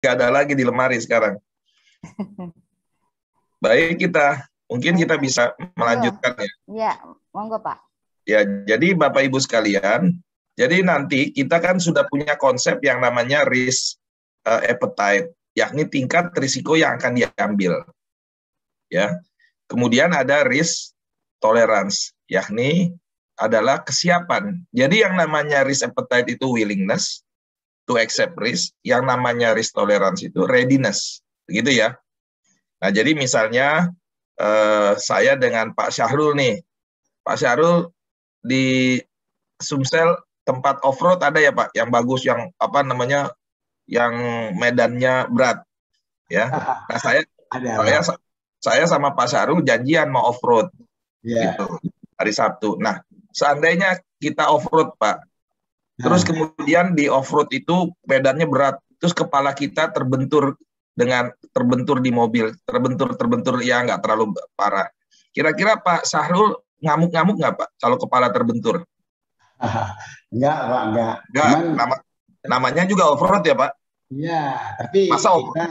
nggak ada lagi di lemari sekarang. Baik, mungkin kita bisa melanjutkan ya. Ya, monggo Pak. Ya, jadi Bapak Ibu sekalian, jadi nanti kita kan sudah punya konsep yang namanya risk appetite, yakni tingkat risiko yang akan diambil. Ya. Kemudian ada risk tolerance, yakni adalah kesiapan. Jadi yang namanya risk appetite itu willingness to accept risk, yang namanya risk tolerance itu readiness, begitu ya. Nah, jadi misalnya saya dengan Pak Syahrul nih, Pak Syahrul di Sumsel tempat off-road ada ya Pak, yang bagus, yang apa namanya, yang medannya berat, ya. Nah, saya sama Pak Syahrul janjian mau off-road, gitu, hari Sabtu. Nah, seandainya kita off-road Pak, terus kemudian di off-road itu medannya berat, terus kepala kita terbentur di mobil, terbentur ya nggak terlalu parah. Kira-kira Pak Syahrul ngamuk-ngamuk nggak Pak kalau kepala terbentur? Enggak Pak, enggak. Namanya juga off-road ya Pak? Iya, tapi masa kita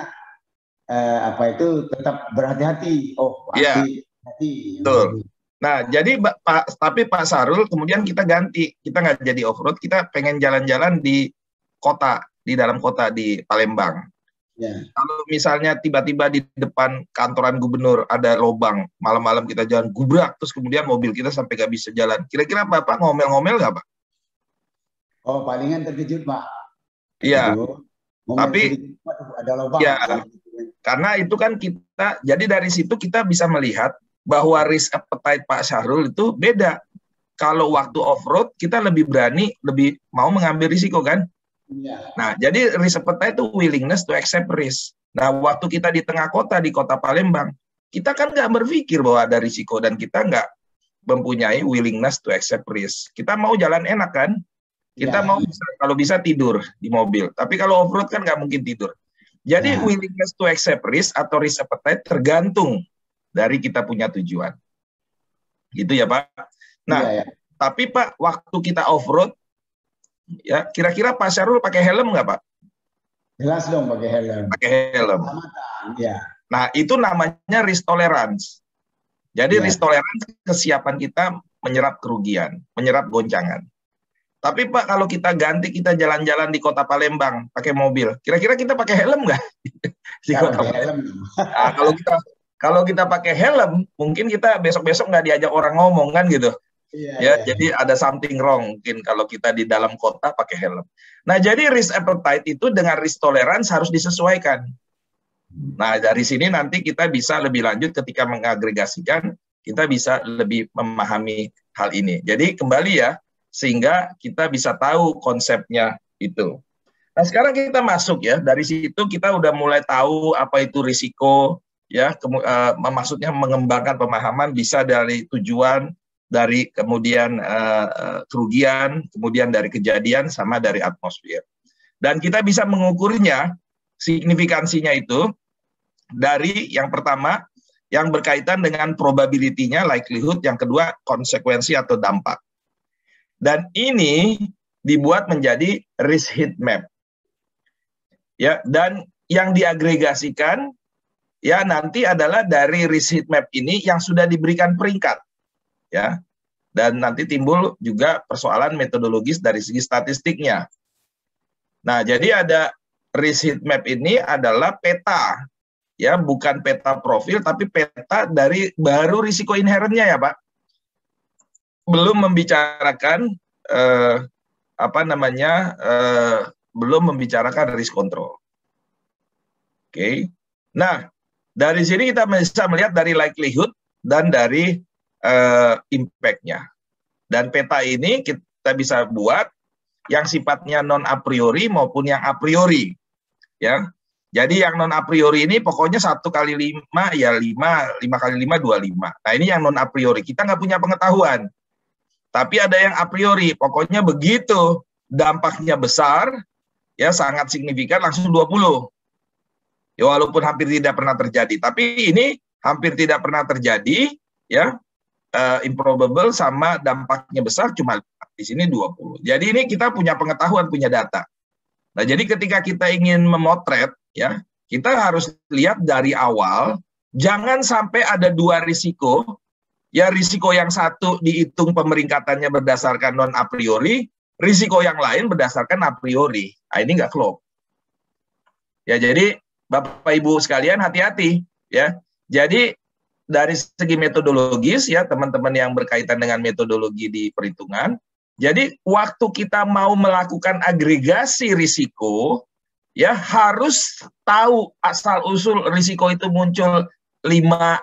tetap berhati-hati. Hati-hati. Betul. Nah, jadi tapi Pak Syahrul kemudian kita ganti, kita nggak jadi off-road, kita pengen jalan-jalan di kota, di dalam kota di Palembang. Ya. Kalau misalnya tiba-tiba di depan kantoran gubernur ada lubang, malam-malam kita jalan gubrak, terus kemudian mobil kita sampai nggak bisa jalan. Kira-kira Bapak ngomel-ngomel nggak Pak? Oh, palingan terkejut Pak. Iya. Tapi ada lubang. Ya, karena itu kan kita, jadi dari situ kita bisa melihat bahwa risk appetite Pak Syahrul itu beda. Kalau waktu off-road kita lebih berani, lebih mau mengambil risiko kan? Ya. Nah, jadi risk appetite itu willingness to accept risk. Nah, waktu kita di tengah kota, di kota Palembang, kita kan nggak berpikir bahwa ada risiko dan kita nggak mempunyai willingness to accept risk. Kita mau jalan enak kan? Kita mau kalau bisa tidur di mobil. Tapi kalau off-road kan nggak mungkin tidur. Jadi willingness to accept risk atau risk appetite tergantung dari kita punya tujuan. Gitu ya Pak. Nah, tapi Pak, waktu kita off-road, ya kira-kira Pak Syahrul pakai helm nggak Pak? Jelas dong pakai helm. Pakai helm. Ya. Nah, itu namanya risk tolerance. Jadi risk tolerance kesiapan kita menyerap kerugian, menyerap goncangan. Tapi Pak, kalau kita ganti, kita jalan-jalan di kota Palembang pakai mobil, kira-kira kita pakai helm nggak? Di kota Palembang. Nah, kalau kita pakai helm, mungkin kita besok-besok nggak diajak orang ngomong kan gitu. Jadi ada something wrong mungkin kalau kita di dalam kota pakai helm. Nah, jadi risk appetite itu dengan risk tolerance harus disesuaikan. Nah, dari sini nanti kita bisa lebih lanjut ketika mengagregasikan, kita bisa lebih memahami hal ini. Jadi kembali ya, sehingga kita bisa tahu konsepnya itu. Nah, sekarang kita masuk ya, dari situ kita udah mulai tahu apa itu risiko, ya, maksudnya mengembangkan pemahaman bisa dari tujuan, dari kemudian kerugian, kemudian dari kejadian, sama dari atmosfer. Dan kita bisa mengukurnya, signifikansinya itu, dari yang pertama, yang berkaitan dengan probability-nya, likelihood, yang kedua, konsekuensi atau dampak. Dan ini dibuat menjadi risk heat map. Ya, dan yang diagregasikan ya nanti adalah dari risk heat map ini yang sudah diberikan peringkat. Ya. Dan nanti timbul juga persoalan metodologis dari segi statistiknya. Nah, jadi ada risk heat map ini adalah peta. Ya, bukan peta profil tapi peta dari baru risiko inherentnya ya, Pak. Belum membicarakan belum membicarakan risk control. Oke. Nah, dari sini kita bisa melihat dari likelihood dan dari impact-nya. Dan peta ini kita bisa buat yang sifatnya non a priori maupun yang a priori. Ya. Jadi yang non a priori ini pokoknya 1 kali 5 ya 5, 5 kali 5 25. Nah, ini yang non a priori. Kita nggak punya pengetahuan. Tapi ada yang a priori, pokoknya begitu dampaknya besar, ya sangat signifikan langsung 20. Ya walaupun hampir tidak pernah terjadi, tapi ini hampir tidak pernah terjadi, ya improbable sama dampaknya besar cuma di sini 20. Jadi ini kita punya pengetahuan, punya data. Nah, jadi ketika kita ingin memotret Ya, kita harus lihat dari awal, jangan sampai ada dua risiko. Ya, risiko yang satu dihitung pemeringkatannya berdasarkan non a priori, risiko yang lain berdasarkan a priori. Nah, ini nggak klop. Ya, jadi Bapak Ibu sekalian hati-hati ya. Jadi dari segi metodologis ya, teman-teman yang berkaitan dengan metodologi di perhitungan, jadi waktu kita mau melakukan agregasi risiko, ya harus tahu asal-usul risiko itu muncul 5,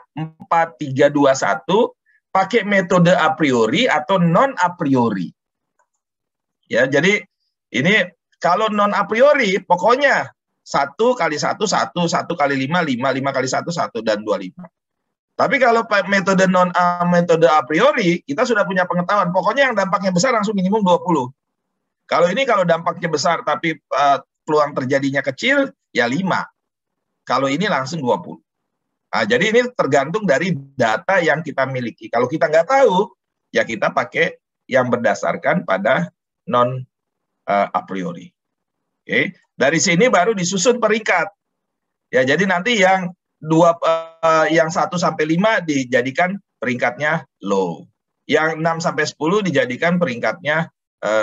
4, 3, 2, 1, pakai metode a priori atau non a priori. Ya, jadi ini kalau non a priori, pokoknya 1 kali 1, 1, 1 kali 5, 5, 5 kali 1, 1, dan 25. Tapi kalau metode metode a priori, kita sudah punya pengetahuan, pokoknya yang dampaknya besar langsung minimum 20. Kalau ini kalau dampaknya besar tapi peluang terjadinya kecil, ya 5. Kalau ini langsung 20. Nah, jadi ini tergantung dari data yang kita miliki. Kalau kita nggak tahu, ya kita pakai yang berdasarkan pada non a priori. Oke, dari sini baru disusun peringkat. Ya, jadi nanti yang 1 sampai 5 dijadikan peringkatnya low. Yang 6 sampai 10 dijadikan peringkatnya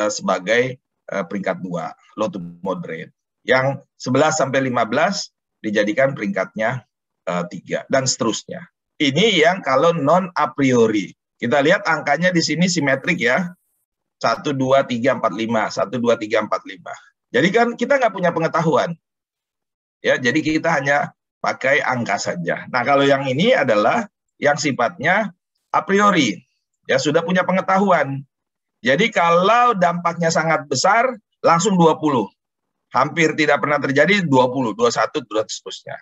sebagai peringkat 2, low to moderate. Yang 11 sampai 15 dijadikan peringkatnya 3 dan seterusnya. Ini yang kalau non a priori. Kita lihat angkanya di sini simetrik ya. 1, 2, 3, 4, 5. 1, 2, 3, 4, 5. Jadi kan kita nggak punya pengetahuan. Ya, jadi kita hanya pakai angka saja. Nah, kalau yang ini adalah yang sifatnya a priori. Ya, sudah punya pengetahuan. Jadi kalau dampaknya sangat besar, langsung 20. Hampir tidak pernah terjadi 20, 21, dan seterusnya.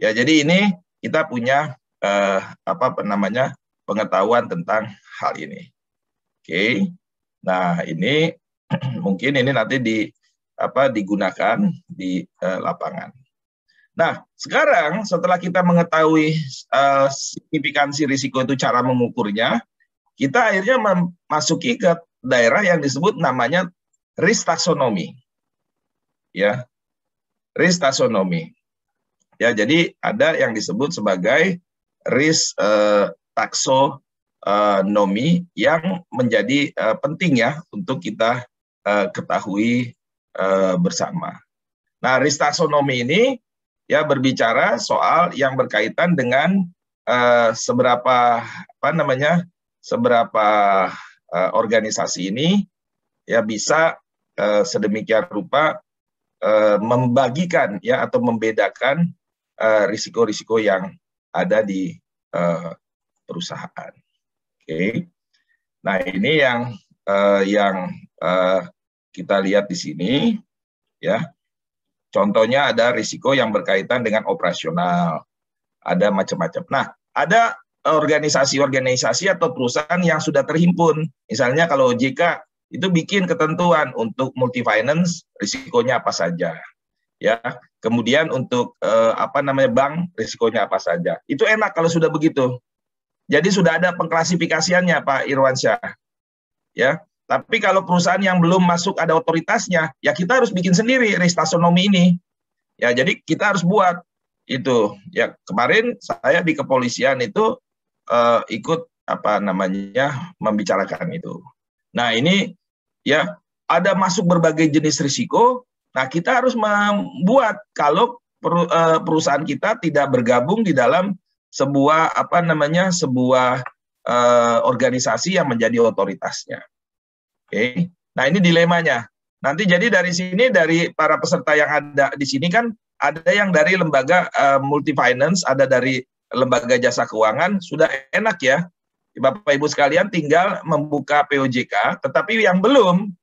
Ya, jadi ini kita punya pengetahuan tentang hal ini. Oke. Nah, ini mungkin ini nanti digunakan di lapangan. Nah, sekarang setelah kita mengetahui signifikansi risiko itu cara mengukurnya, kita akhirnya memasuki ke daerah yang disebut namanya risk taxonomy. Ya, risk taxonomy. Ya, jadi ada yang disebut sebagai risk taxonomy yang menjadi penting ya untuk kita ketahui bersama. Nah, risk taxonomy ini ya berbicara soal yang berkaitan dengan seberapa organisasi ini ya bisa sedemikian rupa membagikan ya atau membedakan risiko-risiko yang ada di perusahaan. Oke. Nah, ini yang kita lihat di sini ya. Contohnya ada risiko yang berkaitan dengan operasional. Ada macam-macam. Nah, ada organisasi-organisasi atau perusahaan yang sudah terhimpun. Misalnya kalau OJK itu bikin ketentuan untuk multi finance risikonya apa saja. Ya, kemudian untuk bank risikonya apa saja. Itu enak kalau sudah begitu. Jadi sudah ada pengklasifikasiannya Pak Irwansyah. Ya, tapi kalau perusahaan yang belum masuk ada otoritasnya, ya kita harus bikin sendiri risk taxonomy ini. Ya, jadi kita harus buat itu. Ya, kemarin saya di kepolisian itu ikut membicarakan itu. Nah, ini ya ada masuk berbagai jenis risiko. Nah, kita harus membuat kalau perusahaan kita tidak bergabung di dalam sebuah organisasi yang menjadi otoritasnya. Oke. Nah, ini dilemanya. Nanti jadi dari sini dari para peserta yang ada di sini kan ada yang dari lembaga multi finance, ada dari lembaga jasa keuangan, sudah enak ya. Bapak Ibu sekalian tinggal membuka POJK, tetapi yang belum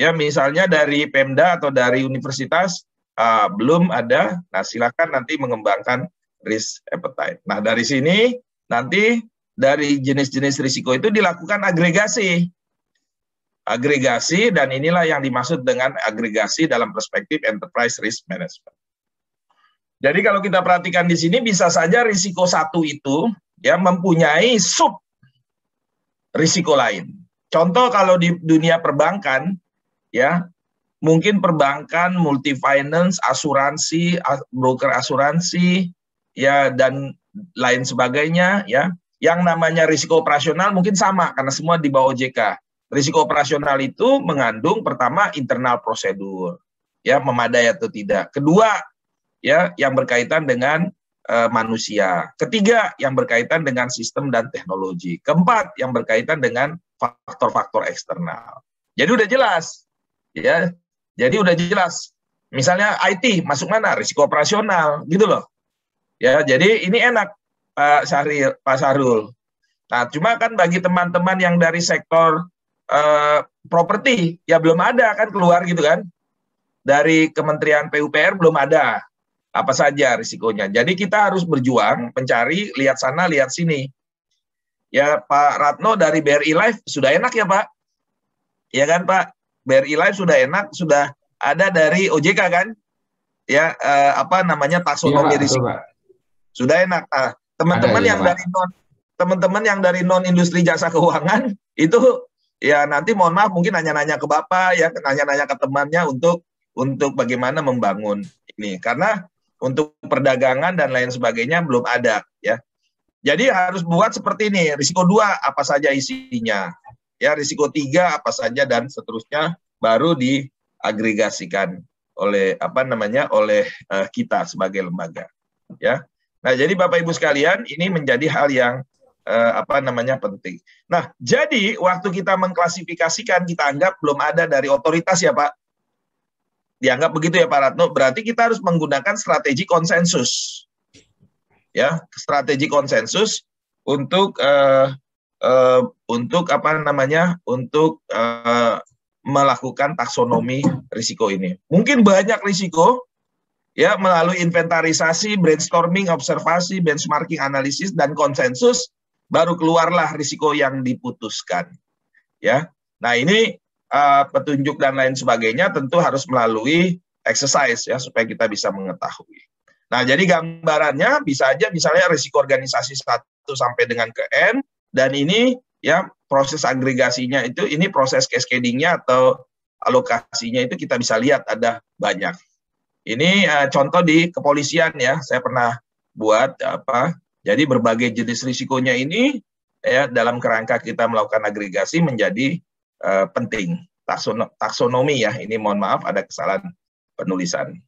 ya misalnya dari Pemda atau dari universitas belum ada, nah silakan nanti mengembangkan risk appetite. Nah, dari sini nanti dari jenis-jenis risiko itu dilakukan agregasi. Agregasi, dan inilah yang dimaksud dengan agregasi dalam perspektif enterprise risk management. Jadi kalau kita perhatikan di sini bisa saja risiko satu itu ya mempunyai sub risiko lain. Contoh kalau di dunia perbankan ya mungkin perbankan, multi finance, asuransi, broker asuransi, ya, dan lain sebagainya, ya. Yang namanya risiko operasional mungkin sama karena semua di bawah OJK. Risiko operasional itu mengandung pertama internal prosedur, ya, memadai atau tidak. Kedua, ya, yang berkaitan dengan manusia. Ketiga, yang berkaitan dengan sistem dan teknologi. Keempat, yang berkaitan dengan faktor-faktor eksternal. Jadi udah jelas, ya. Jadi udah jelas. Misalnya IT masuk mana? Risiko operasional, gitu loh. Ya, jadi ini enak, Pak Syahrul. Nah, cuma kan bagi teman-teman yang dari sektor properti, ya belum ada kan keluar gitu kan. Dari Kementerian PUPR belum ada apa saja risikonya. Jadi kita harus berjuang mencari, lihat sana, lihat sini. Ya, Pak Ratno dari BRI Life sudah enak ya, Pak? Ya kan, Pak? BRI Life sudah enak, sudah ada dari OJK kan? Ya, apa namanya, taksonomi risiko. Sudah enak. Nah, teman-teman yang dari teman-teman yang dari non industri jasa keuangan itu ya nanti mohon maaf mungkin nanya-nanya ke Bapak, ya, nanya-nanya ke temannya untuk bagaimana membangun ini. Karena untuk perdagangan dan lain sebagainya belum ada, ya. Jadi harus buat seperti ini, risiko 2 apa saja isinya, ya, risiko 3 apa saja dan seterusnya, baru diagregasikan oleh oleh kita sebagai lembaga, ya. Nah, jadi Bapak Ibu sekalian, ini menjadi hal yang penting. Nah, jadi waktu kita mengklasifikasikan, kita anggap belum ada dari otoritas ya, Pak. Dianggap begitu ya Pak Ratno, berarti kita harus menggunakan strategi konsensus, ya, strategi konsensus untuk melakukan taksonomi risiko ini. Mungkin banyak risiko, ya, melalui inventarisasi, brainstorming, observasi, benchmarking, analisis, dan konsensus, baru keluarlah risiko yang diputuskan, ya. Nah, ini petunjuk dan lain sebagainya tentu harus melalui exercise, ya, supaya kita bisa mengetahui. Nah, jadi gambarannya bisa aja misalnya risiko organisasi 1 sampai dengan ke N, dan ini, ya, proses agregasinya itu, ini proses cascading-nya atau alokasinya itu kita bisa lihat ada banyak. Ini contoh di kepolisian, ya, saya pernah buat jadi berbagai jenis risikonya ini, ya, dalam kerangka kita melakukan agregasi menjadi penting. Taksonomi, ya, ini mohon maaf ada kesalahan penulisan.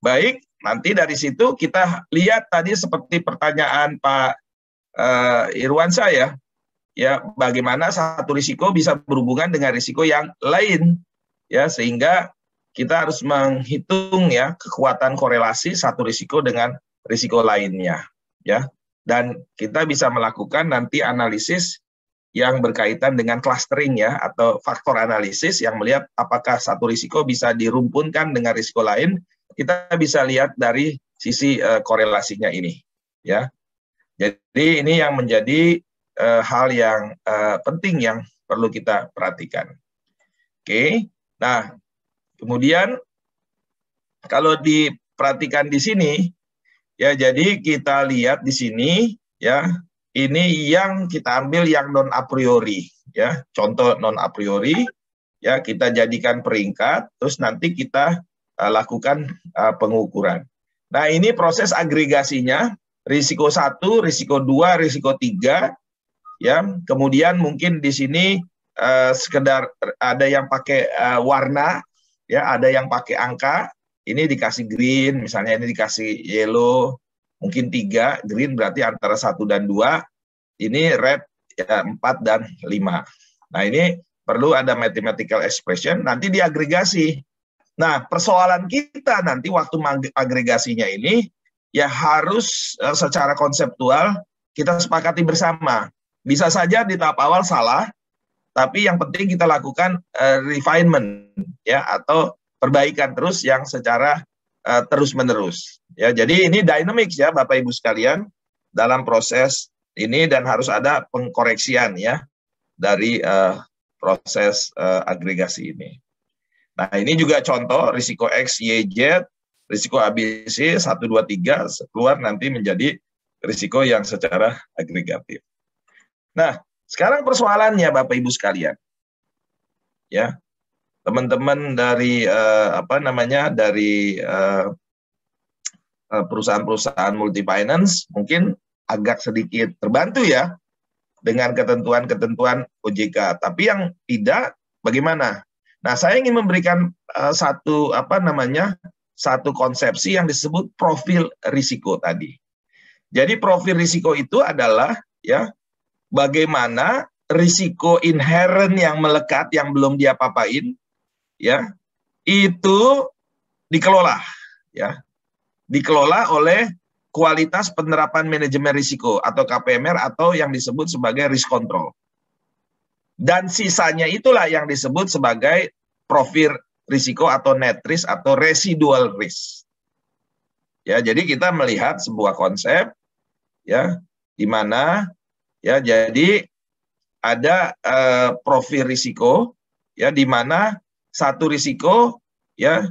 Baik, nanti dari situ kita lihat tadi seperti pertanyaan Pak Irwansyah, ya, bagaimana satu risiko bisa berhubungan dengan risiko yang lain, ya, sehingga kita harus menghitung, ya, kekuatan korelasi satu risiko dengan risiko lainnya, ya, dan kita bisa melakukan nanti analisis yang berkaitan dengan clustering, ya, atau faktor analisis yang melihat apakah satu risiko bisa dirumpunkan dengan risiko lain. Kita bisa lihat dari sisi korelasinya ini, ya. Jadi ini yang menjadi hal yang penting yang perlu kita perhatikan. Oke, nah kemudian kalau diperhatikan di sini, ya, jadi kita lihat di sini, ya, ini yang kita ambil yang non a priori, ya, contoh non a priori, ya, kita jadikan peringkat, terus nanti kita lakukan pengukuran. Nah, ini proses agregasinya, risiko 1, risiko 2, risiko 3, ya, kemudian mungkin di sini sekedar ada yang pakai warna, ya, ada yang pakai angka, ini dikasih green, misalnya ini dikasih yellow, mungkin 3, green berarti antara 1 dan 2, ini red, ya, 4 dan 5. Nah, ini perlu ada mathematical expression, nanti diagregasi. Nah, persoalan kita nanti waktu agregasinya ini, ya, harus secara konseptual kita sepakati bersama. Bisa saja di tahap awal salah, tapi yang penting kita lakukan refinement, ya, atau perbaikan terus yang secara terus-menerus. Ya, jadi ini dynamics, ya, Bapak Ibu sekalian, dalam proses ini, dan harus ada pengkoreksian, ya, dari proses agregasi ini. Nah, ini juga contoh risiko X, Y, Z, risiko ABC 1, 2, 3 keluar nanti menjadi risiko yang secara agregatif. Nah, sekarang persoalannya Bapak Ibu sekalian, ya, teman-teman dari dari perusahaan-perusahaan multi finance mungkin agak sedikit terbantu ya dengan ketentuan-ketentuan OJK. Tapi yang tidak, bagaimana? Nah, saya ingin memberikan satu konsepsi yang disebut profil risiko tadi. Jadi profil risiko itu adalah ya bagaimana risiko inherent yang melekat yang belum dia papain ya itu dikelola ya. Dikelola oleh kualitas penerapan manajemen risiko atau KPMR atau yang disebut sebagai risk control. Dan sisanya itulah yang disebut sebagai profil risiko atau net risk atau residual risk. Ya, jadi kita melihat sebuah konsep ya di mana ya jadi ada profil risiko ya di mana satu risiko ya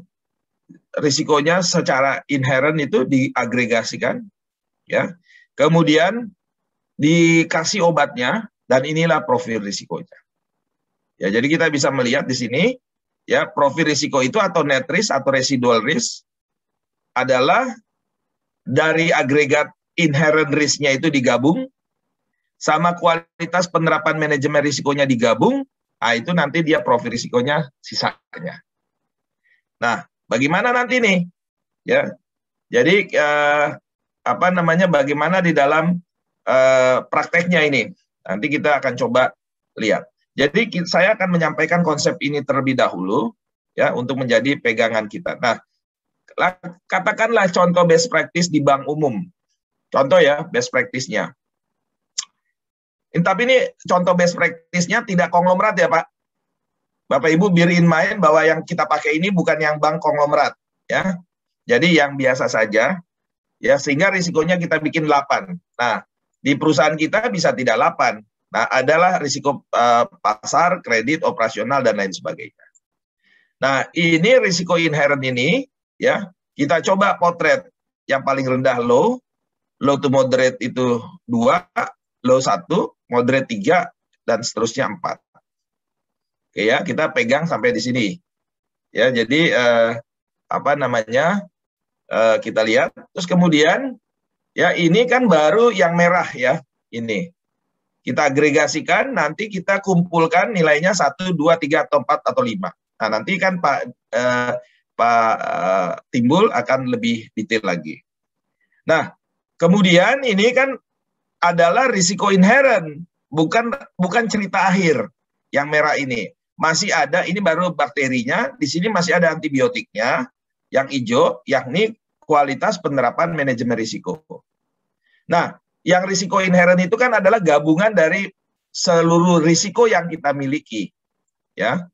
risikonya secara inherent itu diagregasikan ya. Kemudian dikasih obatnya dan inilah profil risikonya. Ya, jadi kita bisa melihat di sini ya profil risiko itu atau net risk atau residual risk adalah dari agregat inherent risk-nya itu digabung sama kualitas penerapan manajemen risikonya digabung, nah itu nanti dia profil risikonya sisanya. Nah, bagaimana nanti nih? Ya, jadi bagaimana di dalam prakteknya ini? Nanti kita akan coba lihat. Jadi saya akan menyampaikan konsep ini terlebih dahulu, ya, untuk menjadi pegangan kita. Nah, katakanlah contoh best practice di bank umum. Contoh ya, best practice-nya. Tapi ini contoh best practice-nya tidak konglomerat ya Pak. Bapak Ibu bear in mind bahwa yang kita pakai ini bukan yang bank konglomerat ya. Jadi yang biasa saja ya sehingga risikonya kita bikin 8. Nah, di perusahaan kita bisa tidak 8. Nah, adalah risiko pasar, kredit, operasional dan lain sebagainya. Nah, ini risiko inherent ini ya, kita coba potret yang paling rendah low to moderate itu 2, low 1, moderate 3 dan seterusnya 4. Oke ya, kita pegang sampai di sini. Ya, jadi kita lihat. Terus kemudian ya ini kan baru yang merah ya, ini. Kita agregasikan, nanti kita kumpulkan nilainya 1, 2, 3 atau 4 atau 5. Nah, nanti kan Pak Timbul akan lebih detail lagi. Nah, kemudian ini kan adalah risiko inherent, bukan cerita akhir yang merah ini. Masih ada, ini baru bakterinya, di sini masih ada antibiotiknya, yang hijau, yakni kualitas penerapan manajemen risiko. Nah, yang risiko inherent itu kan adalah gabungan dari seluruh risiko yang kita miliki. Ya.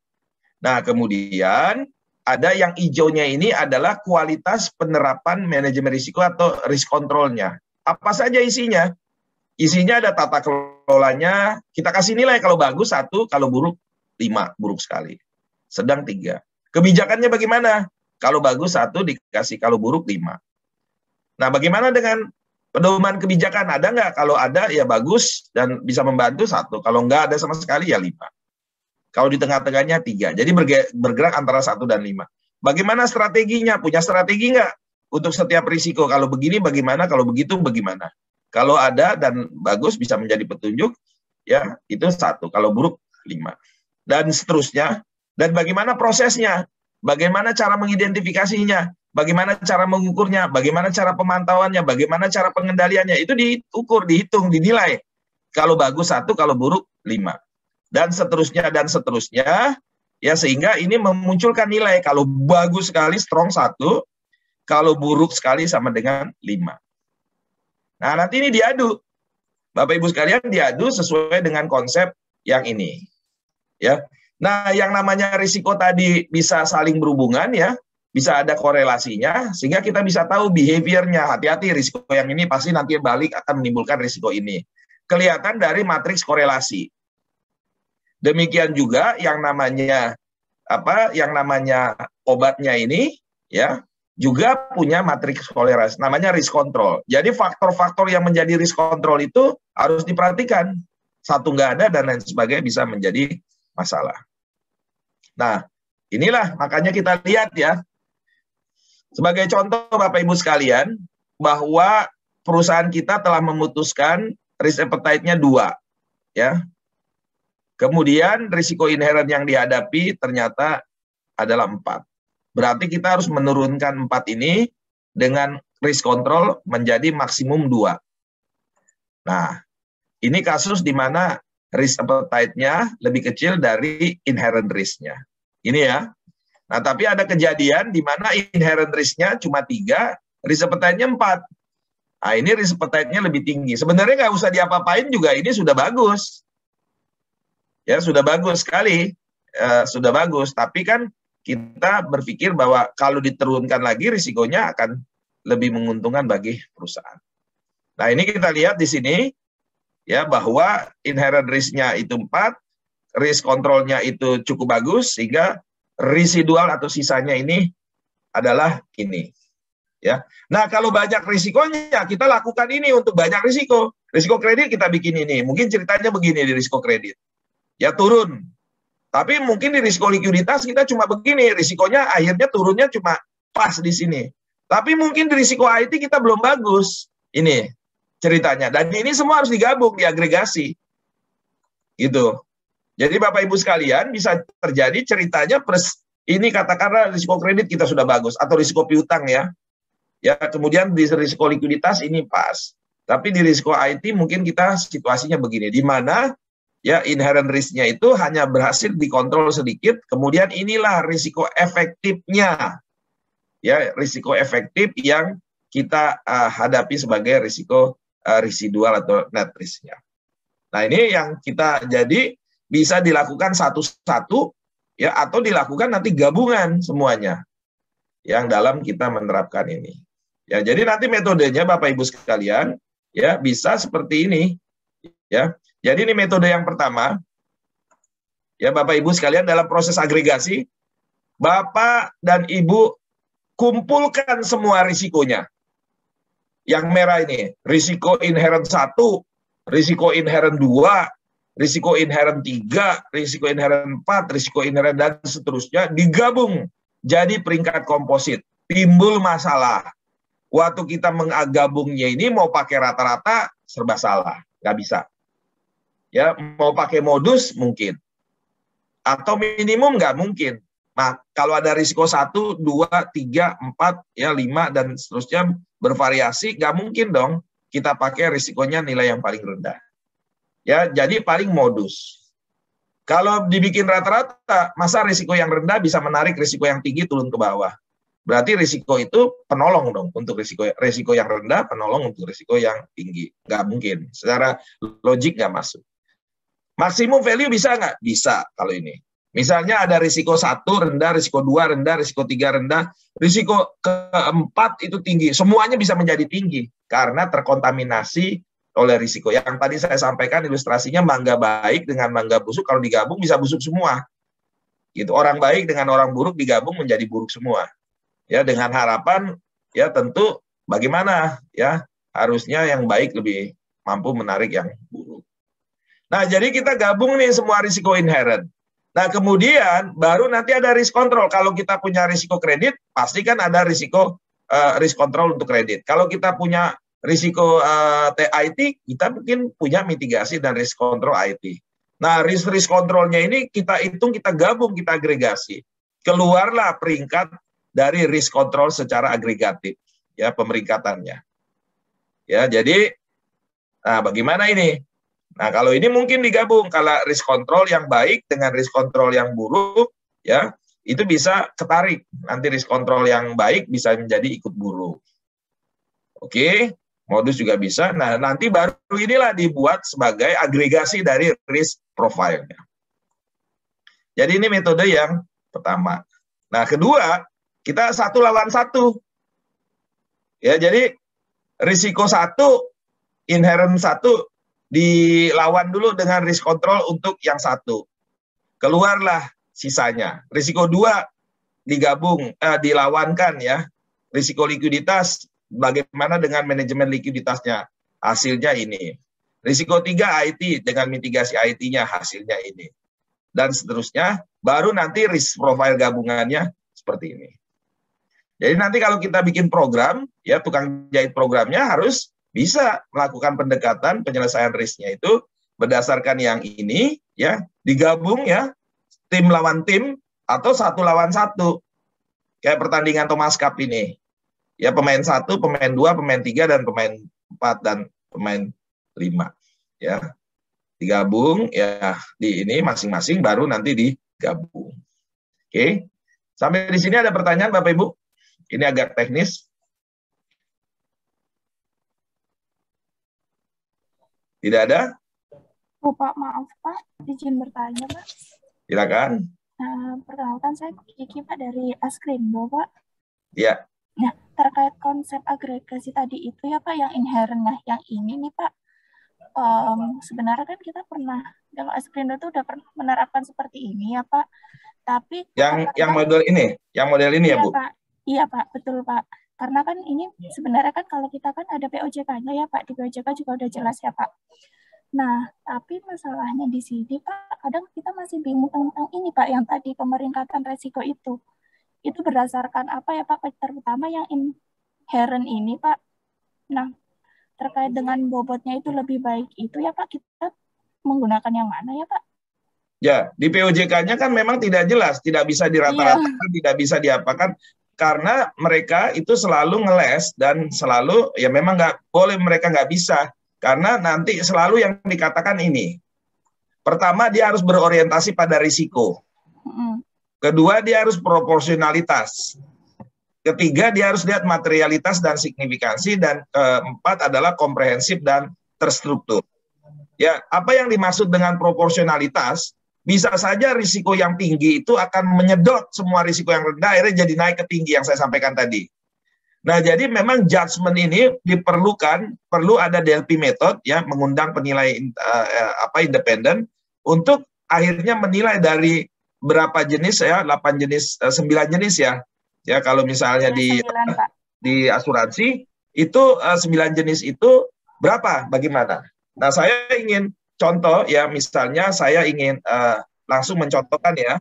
Nah, kemudian ada yang hijaunya ini adalah kualitas penerapan manajemen risiko atau risk control-nya. Apa saja isinya? Isinya ada tata kelolanya, kita kasih nilai kalau bagus 1, kalau buruk 5, buruk sekali. Sedang 3. Kebijakannya bagaimana? Kalau bagus 1 dikasih, kalau buruk 5. Nah, bagaimana dengan pedoman kebijakan? Ada nggak? Kalau ada ya bagus dan bisa membantu 1. Kalau nggak ada sama sekali ya 5. Kalau di tengah-tengahnya 3. Jadi bergerak antara 1 dan 5. Bagaimana strateginya? Punya strategi nggak? Untuk setiap risiko. Kalau begini bagaimana? Kalau begitu bagaimana? Kalau ada dan bagus bisa menjadi petunjuk, ya itu 1. Kalau buruk 5. Dan seterusnya. Dan bagaimana prosesnya? Bagaimana cara mengidentifikasinya? Bagaimana cara mengukurnya? Bagaimana cara pemantauannya? Bagaimana cara pengendaliannya? Itu diukur, dihitung, dinilai. Kalau bagus 1, kalau buruk 5. Dan seterusnya, ya sehingga ini memunculkan nilai. Kalau bagus sekali, strong 1. Kalau buruk sekali sama dengan 5. Nah, nanti ini diadu. Bapak Ibu sekalian diadu sesuai dengan konsep yang ini. Ya. Nah, yang namanya risiko tadi bisa saling berhubungan ya, bisa ada korelasinya sehingga kita bisa tahu behaviornya. Hati-hati, risiko yang ini pasti nanti balik akan menimbulkan risiko ini. Kelihatan dari matriks korelasi. Demikian juga yang namanya obatnya ini ya juga punya matriks korelasi, namanya risk control. Jadi faktor-faktor yang menjadi risk control itu harus diperhatikan. 1 nggak ada dan lain sebagainya bisa menjadi masalah. Nah, Inilah makanya kita lihat ya. Sebagai contoh Bapak Ibu sekalian, bahwa perusahaan kita telah memutuskan risk appetite-nya 2. Ya. Kemudian risiko inherent yang dihadapi ternyata adalah 4. Berarti kita harus menurunkan 4 ini dengan risk control menjadi maksimum 2. Nah, ini kasus di mana risk appetite-nya lebih kecil dari inherent risk-nya. Ini ya. Nah, tapi ada kejadian di mana inherent risk-nya cuma 3, risk appetite-nya 4. Nah, ini risk appetite-nya lebih tinggi. Sebenarnya nggak usah diapa-apain juga, ini sudah bagus. Ya, sudah bagus sekali. Sudah bagus. Tapi kan kita berpikir bahwa kalau diturunkan lagi, risikonya akan lebih menguntungkan bagi perusahaan. Nah, ini kita lihat di sini, ya, bahwa inherent risk-nya itu 4, risk control-nya itu cukup bagus, sehingga residual atau sisanya ini adalah ini. Ya. Nah, kalau banyak risikonya, kita lakukan ini untuk banyak risiko. Risiko kredit kita bikin ini. Mungkin ceritanya begini di risiko kredit. Ya, turun. Tapi mungkin di risiko likuiditas kita cuma begini. Risikonya akhirnya turunnya cuma pas di sini. Tapi mungkin di risiko IT kita belum bagus. Ini ceritanya. Dan ini semua harus digabung, diagregasi. Gitu. Jadi Bapak Ibu sekalian, bisa terjadi ceritanya ini katakanlah risiko kredit kita sudah bagus, atau risiko piutang ya. Ya, kemudian di risiko likuiditas ini pas. Tapi di risiko IT mungkin kita situasinya begini, di mana ya inherent risk-nya itu hanya berhasil dikontrol sedikit, kemudian inilah risiko efektifnya. Ya, risiko efektif yang kita hadapi sebagai risiko residual atau net risk-nya. Nah, ini yang kita jadi bisa dilakukan satu-satu ya, atau dilakukan nanti gabungan semuanya yang dalam kita menerapkan ini. Ya, jadi nanti metodenya Bapak Ibu sekalian ya bisa seperti ini ya. Jadi ini metode yang pertama. Ya, Bapak Ibu sekalian, dalam proses agregasi Bapak dan Ibu kumpulkan semua risikonya. Yang merah ini, risiko inherent 1, risiko inherent 2, risiko inherent 3, risiko inherent 4, risiko inherent dan seterusnya digabung jadi peringkat komposit. Timbul masalah. Waktu kita menggabungnya ini mau pakai rata-rata serba salah, nggak bisa. Ya, mau pakai modus mungkin. Atau minimum nggak mungkin. Nah, kalau ada risiko 1, 2, 3, 4, ya 5 dan seterusnya bervariasi, nggak mungkin dong kita pakai risikonya nilai yang paling rendah. Ya, jadi paling modus. Kalau dibikin rata-rata, masa risiko yang rendah bisa menarik risiko yang tinggi turun ke bawah. Berarti risiko itu penolong dong untuk risiko yang rendah, penolong untuk risiko yang tinggi. Nggak mungkin. Secara logik nggak masuk. Maksimum value bisa nggak? Bisa kalau ini. Misalnya ada risiko 1 rendah, risiko 2 rendah, risiko 3 rendah, risiko keempat itu tinggi. Semuanya bisa menjadi tinggi karena terkontaminasi oleh risiko. Yang tadi saya sampaikan ilustrasinya mangga baik dengan mangga busuk, kalau digabung bisa busuk semua. Gitu. Orang baik dengan orang buruk digabung menjadi buruk semua. Ya, dengan harapan ya tentu bagaimana ya, harusnya yang baik lebih mampu menarik yang buruk. Nah, jadi kita gabung nih semua risiko inherent. Nah, kemudian baru nanti ada risk control. Kalau kita punya risiko kredit, pasti kan ada risiko risk control untuk kredit. Kalau kita punya risiko IT, kita mungkin punya mitigasi dan risk control IT. Nah, risk controlnya ini kita hitung, kita gabung, kita agregasi. Keluarlah peringkat dari risk control secara agregatif, ya, pemeringkatannya. Ya, jadi, nah bagaimana ini? Nah, kalau ini mungkin digabung, kalau risk control yang baik dengan risk control yang buruk, ya, itu bisa ketarik. Nanti risk control yang baik bisa menjadi ikut buruk. Oke, modus juga bisa. Nah, nanti baru inilah dibuat sebagai agregasi dari risk profile-nya. Jadi ini metode yang pertama. Nah, kedua, kita 1 lawan 1. Ya, jadi risiko 1, inherent 1 dilawan dulu dengan risk control untuk yang 1. Keluarlah sisanya. Risiko 2 digabung, dilawankan ya. Risiko likuiditas, bagaimana dengan manajemen likuiditasnya? Hasilnya ini. Risiko 3 IT, dengan mitigasi IT-nya hasilnya ini. dan seterusnya, baru nanti risk profile gabungannya seperti ini. Jadi nanti kalau kita bikin program, ya tukang jahit programnya harus bisa melakukan pendekatan penyelesaian risknya itu berdasarkan yang ini, ya digabung ya, tim lawan tim atau satu lawan satu. Kayak pertandingan Thomas Cup ini. Ya pemain 1, pemain 2, pemain 3, dan pemain 4, dan pemain 5. Ya. Digabung ya di ini masing-masing baru nanti digabung. Oke. Sampai di sini ada pertanyaan Bapak Ibu? Ini agak teknis. Tidak ada? Oh, Pak, maaf Pak, izin bertanya Pak. Silakan. Perkenalkan saya Kiki Pak dari Askrindo Pak. Ya. Nah, terkait konsep agregasi tadi itu ya Pak, yang inherent. Nah, yang ini nih Pak, sebenarnya kan kita pernah dalam Askrindo itu udah pernah menerapkan seperti ini ya Pak. Tapi yang model ini, ya Bu? Pak. Iya Pak, betul Pak. Karena kan ini sebenarnya kan kalau kita kan ada POJK-nya ya Pak, di POJK juga udah jelas ya Pak. Nah, tapi masalahnya di sini Pak, kadang kita masih bingung tentang ini Pak, yang tadi pemeringkatan resiko itu. Itu berdasarkan apa ya Pak, terutama yang inherent ini Pak. Nah, terkait dengan bobotnya itu lebih baik itu ya Pak, kita menggunakan yang mana ya Pak? Ya, di POJK-nya kan memang tidak jelas, tidak bisa dirata-ratakan, tidak bisa diapakan, karena mereka itu selalu ngeles dan selalu, ya memang nggak boleh, mereka nggak bisa, karena nanti selalu yang dikatakan ini. Pertama, dia harus berorientasi pada risiko. Kedua, dia harus proporsionalitas. Ketiga, dia harus lihat materialitas dan signifikansi. Dan keempat adalah komprehensif dan terstruktur. Ya, apa yang dimaksud dengan proporsionalitas? Bisa saja risiko yang tinggi itu akan menyedot semua risiko yang rendah, akhirnya jadi naik ke tinggi yang saya sampaikan tadi. Nah, jadi memang judgement ini diperlukan, perlu ada DLP method, ya, mengundang penilai independen untuk akhirnya menilai dari berapa jenis ya, 8 jenis, 9 jenis ya. Ya, kalau misalnya di asuransi itu 9 jenis itu berapa, bagaimana? Nah, saya ingin contoh ya, misalnya saya ingin langsung mencontohkan ya,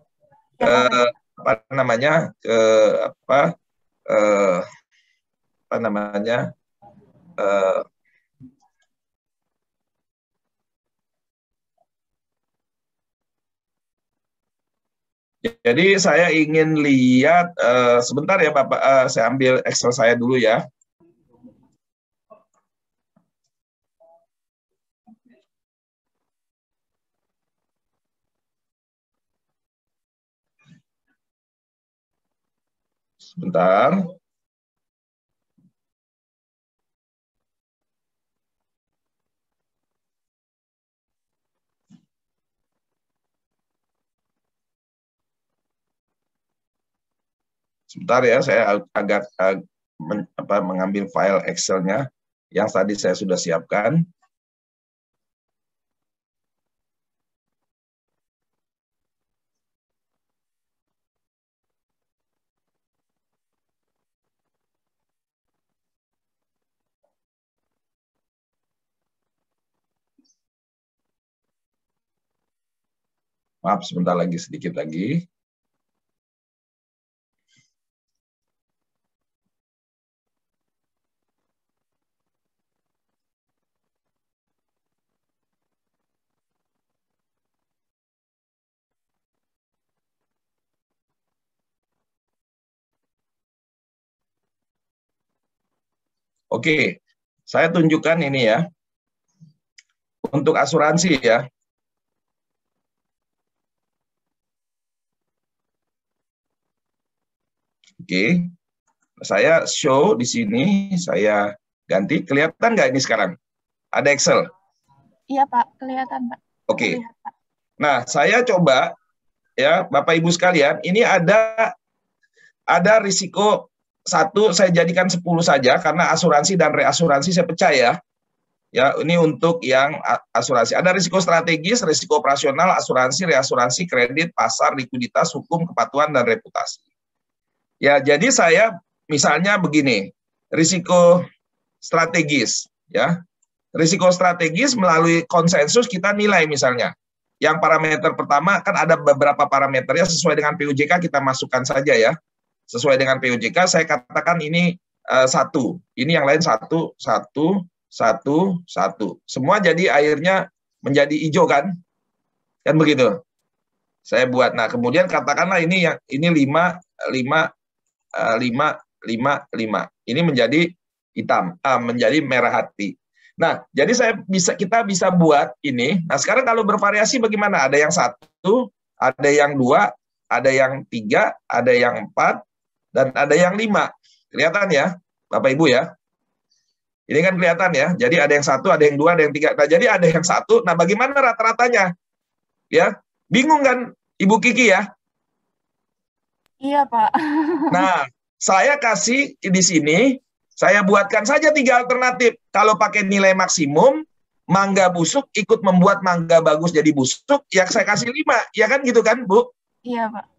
jadi saya ingin lihat sebentar ya Bapak, saya ambil Excel saya dulu ya. Sebentar. Sebentar ya, saya agak mengambil file Excel-nya yang tadi saya sudah siapkan. Maaf, sebentar lagi, sedikit lagi. Oke, saya tunjukkan ini ya. Untuk asuransi ya. Oke, saya show di sini, saya ganti. Kelihatan nggak ini sekarang? Ada Excel? Iya Pak, kelihatan Pak. Oke. Nah, saya coba ya, Bapak Ibu sekalian, ini ada risiko 1, saya jadikan 10 saja karena asuransi dan reasuransi saya pecah ya. Ya, ini untuk yang asuransi. Ada risiko strategis, risiko operasional, asuransi, reasuransi, kredit, pasar, likuiditas, hukum, kepatuhan, dan reputasi. Ya, jadi saya misalnya begini, risiko strategis, ya. Risiko strategis melalui konsensus kita nilai misalnya. Yang parameter pertama kan ada beberapa parameternya sesuai dengan POJK kita masukkan saja ya. Sesuai dengan POJK saya katakan ini 1. Ini yang lain 1, 1, 1, 1. Semua jadi airnya menjadi hijau kan? Kan begitu. Saya buat. Nah, kemudian katakanlah ini 5, 5, 5, 5, 5. Ini menjadi hitam, menjadi merah hati. Nah, jadi kita bisa buat ini. Nah, sekarang kalau bervariasi bagaimana? Ada yang 1, ada yang 2, ada yang 3, ada yang 4, dan ada yang 5. Kelihatan ya, Bapak Ibu ya? Ini kan kelihatan ya. Jadi ada yang 1, ada yang 2, ada yang 3. Nah, jadi ada yang 1. Nah, bagaimana rata-ratanya? Ya, bingung kan Ibu Kiki ya? Iya, Pak. Nah, saya kasih di sini, saya buatkan saja 3 alternatif. Kalau pakai nilai maksimum, mangga busuk ikut membuat mangga bagus jadi busuk, ya saya kasih 5. Ya kan gitu kan, Bu? Iya, Pak.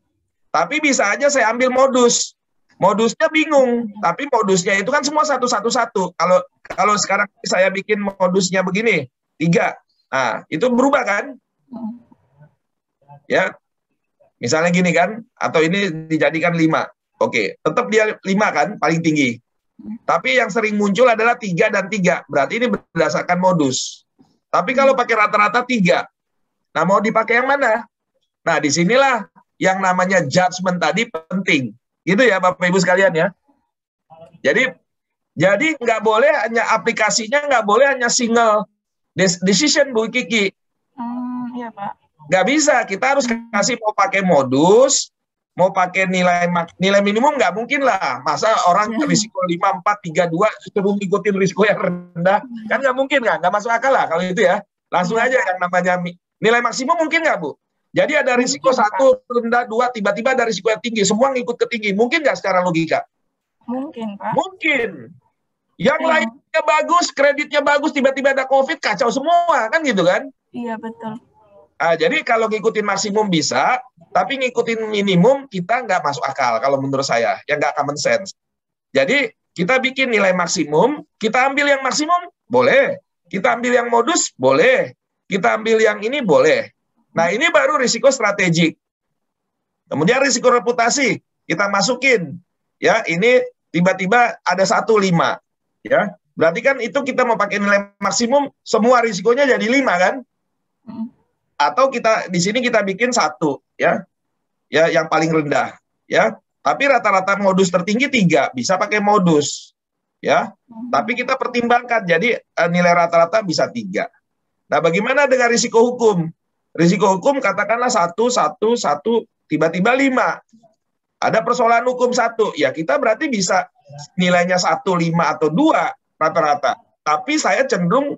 Tapi bisa aja saya ambil modus. Modusnya bingung, tapi modusnya itu kan semua 1-1-1. Kalau sekarang saya bikin modusnya begini, 3. Nah, itu berubah kan? Ya. Misalnya gini kan, atau ini dijadikan 5. Oke, tetap dia 5 kan, paling tinggi. Tapi yang sering muncul adalah 3 dan 3. Berarti ini berdasarkan modus. Tapi kalau pakai rata-rata 3. Nah, mau dipakai yang mana? Nah, disinilah yang namanya judgment tadi penting. Gitu ya Bapak Ibu sekalian ya. Jadi nggak boleh hanya aplikasinya, nggak boleh hanya single decision Bu Kiki. Iya Pak. Nggak bisa, kita harus kasih mau pakai modus, mau pakai nilai minimum nggak mungkin lah. Masa orang risiko 5, 4, 3, 2 suruh ngikutin risiko yang rendah, kan nggak mungkin kan? Nggak masuk akal lah kalau itu ya. Langsung aja yang namanya nilai maksimum mungkin nggak Bu? Jadi ada risiko 1 rendah, 2 tiba-tiba ada risiko yang tinggi, semua ngikut ke tinggi. Mungkin nggak secara logika? Mungkin Pak. Mungkin. Yang lainnya bagus, kreditnya bagus, tiba-tiba ada COVID, kacau semua, kan gitu kan? Iya betul. Jadi kalau ngikutin maksimum bisa, tapi ngikutin minimum kita nggak masuk akal kalau menurut saya, yang nggak common sense. Jadi kita bikin nilai maksimum, kita ambil yang maksimum, boleh. Kita ambil yang modus, boleh. Kita ambil yang ini, boleh. Nah, ini baru risiko strategik. Kemudian risiko reputasi, kita masukin. Ya, ini tiba-tiba ada 1, 5. Ya, berarti kan itu kita mau pakai nilai maksimum, semua risikonya jadi 5 kan? Atau kita di sini kita bikin 1, ya. Ya, yang paling rendah, ya. Tapi rata-rata modus tertinggi 3, bisa pakai modus. Ya. Tapi kita pertimbangkan, jadi nilai rata-rata bisa 3. Nah, bagaimana dengan risiko hukum? Risiko hukum katakanlah 1, tiba-tiba 5. Ada persoalan hukum 1, ya kita berarti bisa nilainya 1, 5, atau 2 rata-rata. Tapi saya cenderung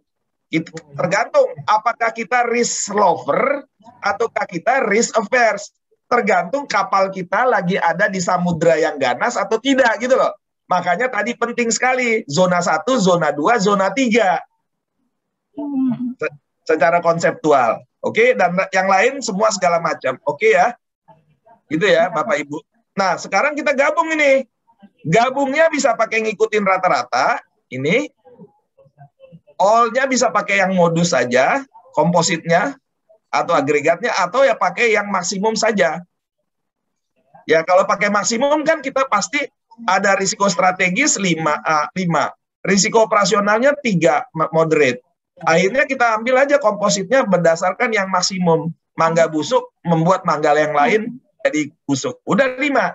tergantung apakah kita risk lover ataukah kita risk averse. Tergantung kapal kita lagi ada di samudra yang ganas atau tidak gitu loh. Makanya tadi penting sekali zona 1, zona 2, zona 3. Secara konseptual. Oke, dan yang lain semua segala macam. Oke ya. Gitu ya, Bapak Ibu. Nah, sekarang kita gabung ini. Gabungnya bisa pakai ngikutin rata-rata, ini. All-nya bisa pakai yang modus saja, kompositnya, atau agregatnya, atau ya pakai yang maksimum saja. Ya, kalau pakai maksimum kan kita pasti ada risiko strategis 5. Risiko operasionalnya 3, moderate. Akhirnya kita ambil aja kompositnya berdasarkan yang maksimum. Mangga busuk membuat mangga yang lain jadi busuk. Udah 5.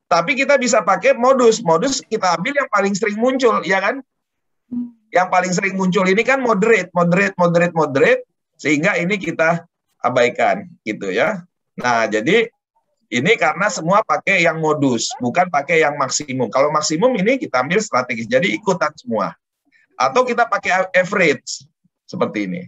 Tapi kita bisa pakai modus. Modus kita ambil yang paling sering muncul, ya kan? Yang paling sering muncul ini kan moderate. Sehingga ini kita abaikan, gitu ya. Nah, jadi ini karena semua pakai yang modus, bukan pakai yang maksimum. Kalau maksimum ini kita ambil strategis, jadi ikutan semua. Atau kita pakai average. Seperti ini.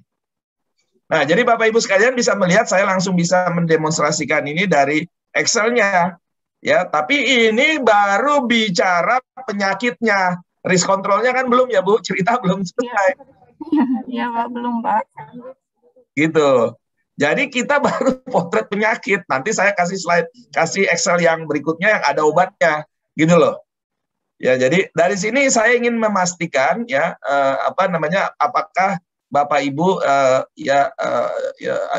Nah, jadi Bapak Ibu sekalian bisa melihat saya langsung bisa mendemonstrasikan ini dari Excel-nya. Ya, tapi ini baru bicara penyakitnya. Risk control-nya kan belum ya, Bu? Cerita belum selesai. Iya, Pak, belum, Pak. Gitu. Jadi kita baru potret penyakit. Nanti saya kasih slide, kasih Excel yang berikutnya yang ada obatnya. Gitu loh. Ya, jadi dari sini saya ingin memastikan ya apakah Bapak Ibu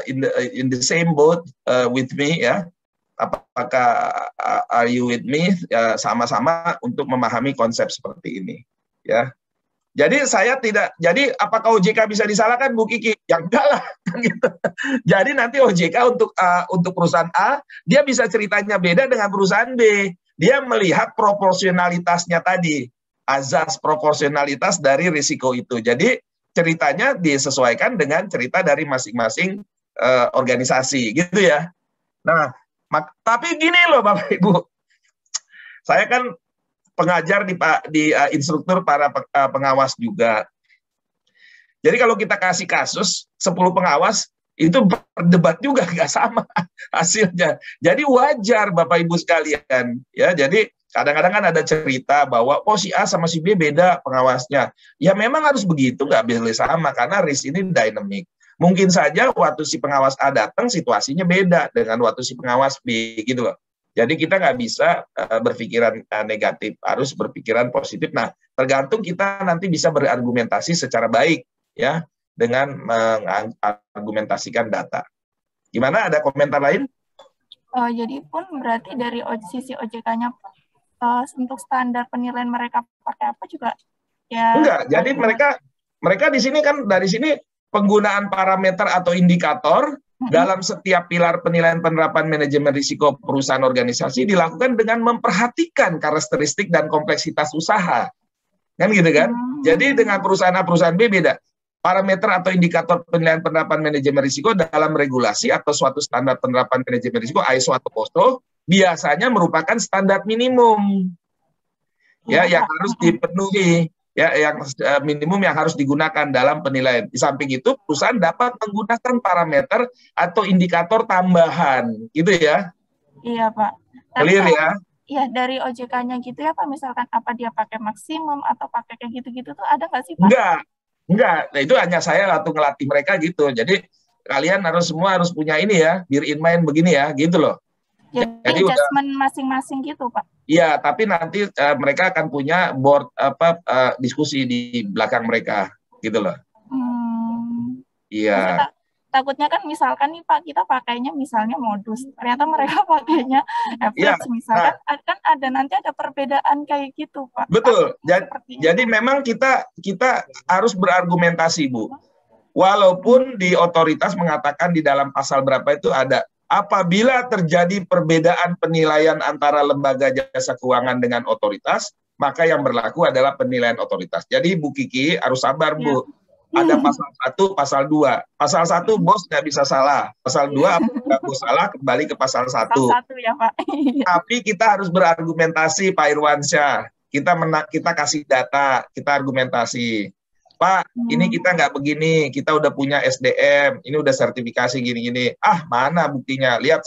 in the same boat with me ya. Apakah are you with me? Sama-sama untuk memahami konsep seperti ini ya. Jadi saya tidak, jadi apakah OJK bisa disalahkan Bu Kiki? Ya enggak lah. Gitu. Jadi nanti OJK untuk perusahaan A, dia bisa ceritanya beda dengan perusahaan B. Dia melihat proporsionalitasnya tadi, azas proporsionalitas dari risiko itu. Jadi ceritanya disesuaikan dengan cerita dari masing-masing organisasi, gitu ya. Nah, tapi gini loh Bapak Ibu, saya kan pengajar di instruktur para pengawas juga. Jadi kalau kita kasih kasus 10 pengawas itu berdebat juga nggak sama hasilnya. Jadi wajar Bapak Ibu sekalian ya. Jadi kadang-kadang kan ada cerita bahwa oh si A sama si B beda pengawasnya. Ya memang harus begitu, nggak boleh sama karena risk ini dynamic. Mungkin saja waktu si pengawas A datang situasinya beda dengan waktu si pengawas B gitu loh. Jadi kita nggak bisa berpikiran negatif, harus berpikiran positif. Nah, tergantung kita nanti bisa berargumentasi secara baik ya dengan mengargumentasikan data. Gimana? Ada komentar lain? Jadi pun berarti dari sisi OJK-nya untuk standar penilaian mereka pakai apa juga ya? Enggak. Jadi mereka di sini kan dari sini penggunaan parameter atau indikator dalam setiap pilar penilaian penerapan manajemen risiko perusahaan organisasi dilakukan dengan memperhatikan karakteristik dan kompleksitas usaha. Kan gitu kan? Jadi dengan perusahaan A, perusahaan B beda. Parameter atau indikator penilaian penerapan manajemen risiko dalam regulasi atau suatu standar penerapan manajemen risiko ISO atau POSO biasanya merupakan standar minimum. Ya, yang harus dipenuhi. Ya, yang minimum yang harus digunakan dalam penilaian. Di samping itu, perusahaan dapat menggunakan parameter atau indikator tambahan, gitu ya? Iya, Pak. Clear ya? Iya, dari OJK-nya gitu ya, Pak. Misalkan apa dia pakai maksimum atau pakai kayak gitu-gitu tuh ada nggak sih, Pak? Enggak. Nah, itu hanya saya waktu ngelatih mereka gitu. Jadi kalian semua harus punya ini ya, bear in mind begini ya, gitu loh. Jadi adjustment masing-masing gitu, Pak. Iya, tapi nanti mereka akan punya board diskusi di belakang mereka, gitu loh. Iya. Takutnya kan misalkan nih Pak, kita pakainya misalnya modus, ternyata mereka pakainya average misalkan, kan nanti ada perbedaan kayak gitu, Pak. Betul. Jadi memang kita harus berargumentasi, Bu. Walaupun di otoritas mengatakan di dalam pasal berapa itu ada apabila terjadi perbedaan penilaian antara lembaga jasa keuangan dengan otoritas, maka yang berlaku adalah penilaian otoritas. Jadi Bu Kiki harus sabar, Bu. Ada pasal 1, pasal 2. Pasal 1 bos nggak bisa salah. Pasal 2 nggak bos salah, kembali ke pasal 1. Pasal 1 ya, Pak. Tapi kita harus berargumentasi, Pak Irwansyah. Kita kasih data, kita argumentasi. Pak, ini kita nggak begini, kita udah punya SDM, ini udah sertifikasi gini-gini. Mana buktinya? Lihat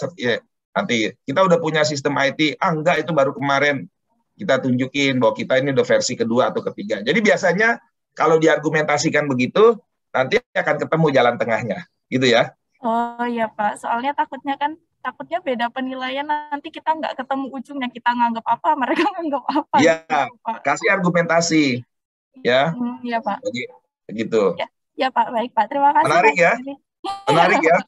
nanti. Kita udah punya sistem IT, enggak itu baru kemarin. Kita tunjukin bahwa kita ini udah versi kedua atau ketiga. Jadi biasanya kalau diargumentasikan begitu, nanti akan ketemu jalan tengahnya, gitu ya. Oh iya Pak, soalnya takutnya beda penilaian, nanti kita nggak ketemu ujungnya, kita nganggap apa, mereka nganggap apa. Iya, gitu, kasih argumentasi. Ya, iya Pak. Begitu. Ya Pak, baik Pak. Terima kasih. Menarik ya, menarik ya.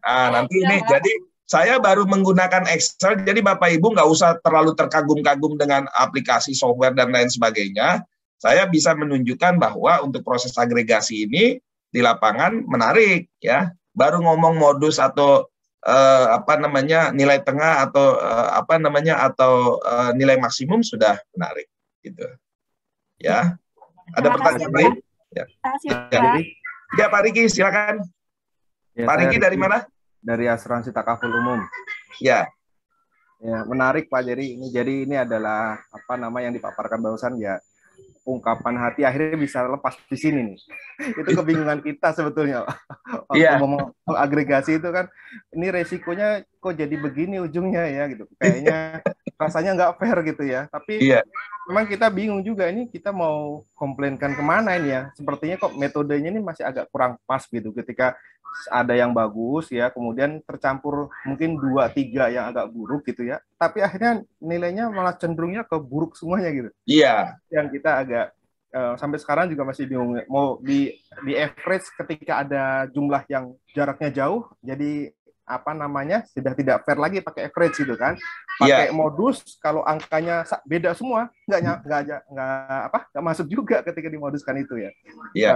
Nah, nanti ini Pak. Jadi saya baru menggunakan Excel, jadi Bapak Ibu nggak usah terlalu terkagum-kagum dengan aplikasi software dan lain sebagainya. Saya bisa menunjukkan bahwa untuk proses agregasi ini di lapangan menarik ya. Baru ngomong modus atau nilai tengah atau nilai maksimum sudah menarik gitu. Ya. Ada pertanyaan lain? Ya. Ya, Pak Riki, silakan. Ya, Pak Riki dari mana? Dari Asuransi Takaful Umum. Ya. Ya, menarik Pak Jerry. Ini adalah yang dipaparkan barusan ya. Ungkapan hati akhirnya bisa lepas di sini nih. Itu kebingungan kita sebetulnya. Waktu ngomong agregasi itu kan, ini resikonya kok jadi begini ujungnya ya gitu. Kayaknya rasanya nggak fair gitu ya. Tapi memang kita bingung juga, ini kita mau komplainkan kemana ini ya. Sepertinya kok metodenya ini masih agak kurang pas gitu. Ketika ada yang bagus ya, kemudian tercampur mungkin 2-3 yang agak buruk gitu ya. Tapi akhirnya nilainya malah cenderungnya ke buruk semuanya gitu. Iya. Yang kita agak sampai sekarang juga masih bingung mau di average ketika ada jumlah yang jaraknya jauh, jadi apa namanya sudah tidak fair lagi pakai average gitu kan, pakai modus kalau angkanya beda semua nggak masuk juga ketika dimoduskan itu ya.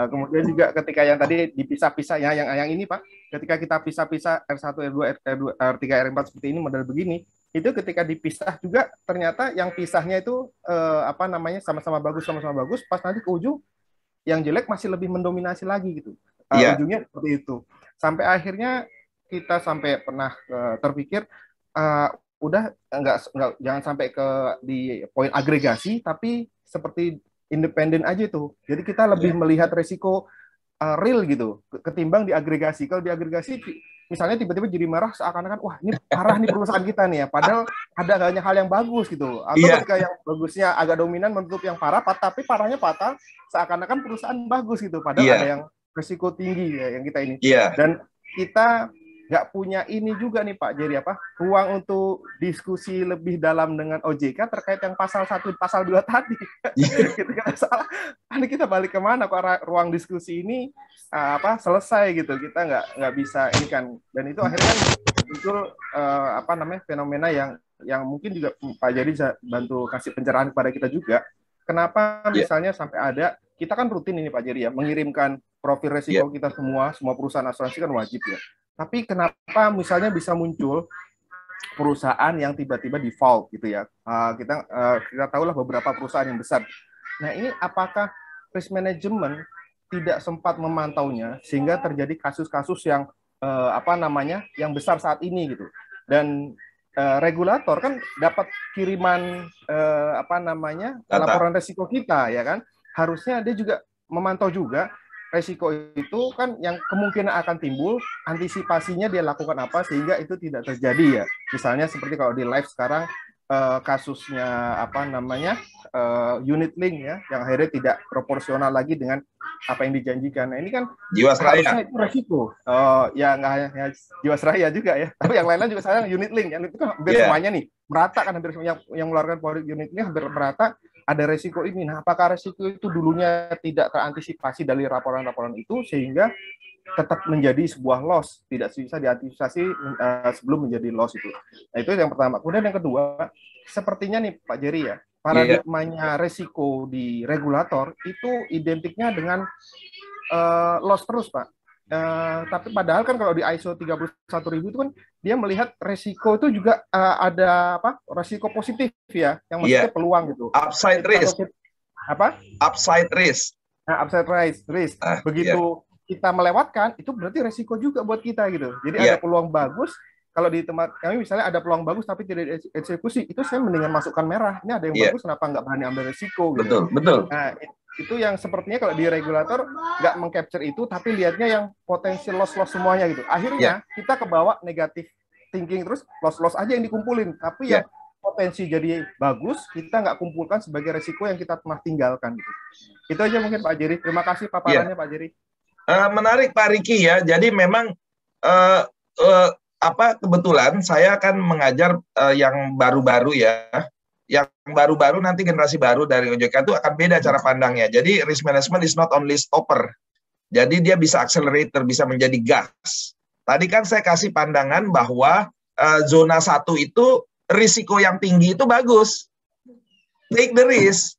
Kemudian juga ketika yang tadi dipisah-pisah ya, yang ini Pak, ketika kita pisah-pisah R1 R2 R2 R3 R4 seperti ini model begini, itu ketika dipisah juga ternyata yang pisahnya itu apa namanya sama-sama bagus, pas nanti ke ujung yang jelek masih lebih mendominasi lagi gitu. Ujungnya seperti itu. Sampai akhirnya kita sampai pernah terpikir udah enggak jangan sampai ke di poin agregasi, tapi seperti independen aja itu. Jadi kita lebih melihat resiko real gitu ketimbang di agregasi. Kalau di agregasi misalnya tiba-tiba jadi marah seakan-akan wah ini parah nih perusahaan kita nih ya, padahal ada banyak hal yang bagus gitu, atau ketika yang bagusnya agak dominan menutup yang parah, tapi parahnya patah seakan-akan perusahaan bagus gitu, padahal ada yang risiko tinggi ya yang kita ini. Dan kita nggak punya ini juga nih Pak Jerry, ruang untuk diskusi lebih dalam dengan OJK terkait yang pasal 1, pasal 2 tadi. Gitu kan salah. Nanti kita balik kemana kok ruang diskusi ini selesai gitu, kita nggak bisa ini kan, dan itu akhirnya muncul fenomena yang mungkin juga Pak Jerry bisa bantu kasih pencerahan kepada kita juga. Kenapa misalnya sampai ada, kita kan rutin ini Pak Jerry ya, mengirimkan profil resiko kita semua perusahaan asuransi kan wajib ya. Tapi kenapa misalnya bisa muncul perusahaan yang tiba-tiba default gitu ya? Kita tahulah beberapa perusahaan yang besar. Nah ini apakah risk management tidak sempat memantaunya sehingga terjadi kasus-kasus yang yang besar saat ini gitu? Dan regulator kan dapat kiriman laporan resiko kita ya kan? Harusnya dia juga memantau juga resiko itu kan yang kemungkinan akan timbul, antisipasinya dia lakukan apa sehingga itu tidak terjadi ya. Misalnya seperti kalau di live sekarang kasusnya unit link ya, yang akhirnya tidak proporsional lagi dengan apa yang dijanjikan. Nah ini kan harusnya itu resiko. Ya nggak hanya Jiwasraya juga ya, tapi yang lain-lain juga sekarang unit link. Yang itu kan hampir semuanya nih merata kan, hampir semuanya yang mengeluarkan produk unit link hampir merata. Ada resiko ini. Nah, apakah resiko itu dulunya tidak terantisipasi dari laporan-laporan itu sehingga tetap menjadi sebuah loss, tidak bisa diantisipasi sebelum menjadi loss itu. Nah, itu yang pertama. Kemudian yang kedua, sepertinya nih Pak Jerry ya, paradigmanya resiko di regulator itu identiknya dengan loss terus, Pak. Tapi padahal kan kalau di ISO 31000 itu kan dia melihat resiko itu juga ada resiko positif ya, yang maksudnya peluang gitu. Upside risk. Upside risk. Nah, upside risk. Begitu kita melewatkan itu berarti resiko juga buat kita gitu. Jadi ada peluang bagus. Kalau di tempat kami misalnya ada peluang bagus tapi tidak dieksekusi, itu saya mendingan masukkan merah. Ini ada yang bagus, kenapa nggak berani ambil resiko gitu. Betul. Nah, itu yang sepertinya kalau di regulator nggak meng-capture itu, tapi lihatnya yang potensi loss semuanya gitu. Akhirnya kita kebawa negatif thinking, terus loss aja yang dikumpulin, tapi yang potensi jadi bagus kita nggak kumpulkan sebagai resiko yang kita pernah tinggalkan gitu. Itu aja mungkin Pak Jerry. Terima kasih paparannya Pak Jerry. Menarik Pak Riki ya. Jadi memang kebetulan saya akan mengajar yang baru-baru ya. Yang baru-baru nanti generasi baru dari OJK itu akan beda cara pandangnya. Jadi risk management is not only stopper. Jadi dia bisa accelerator, bisa menjadi gas. Tadi kan saya kasih pandangan bahwa zona 1 itu risiko yang tinggi itu bagus. Take the risk.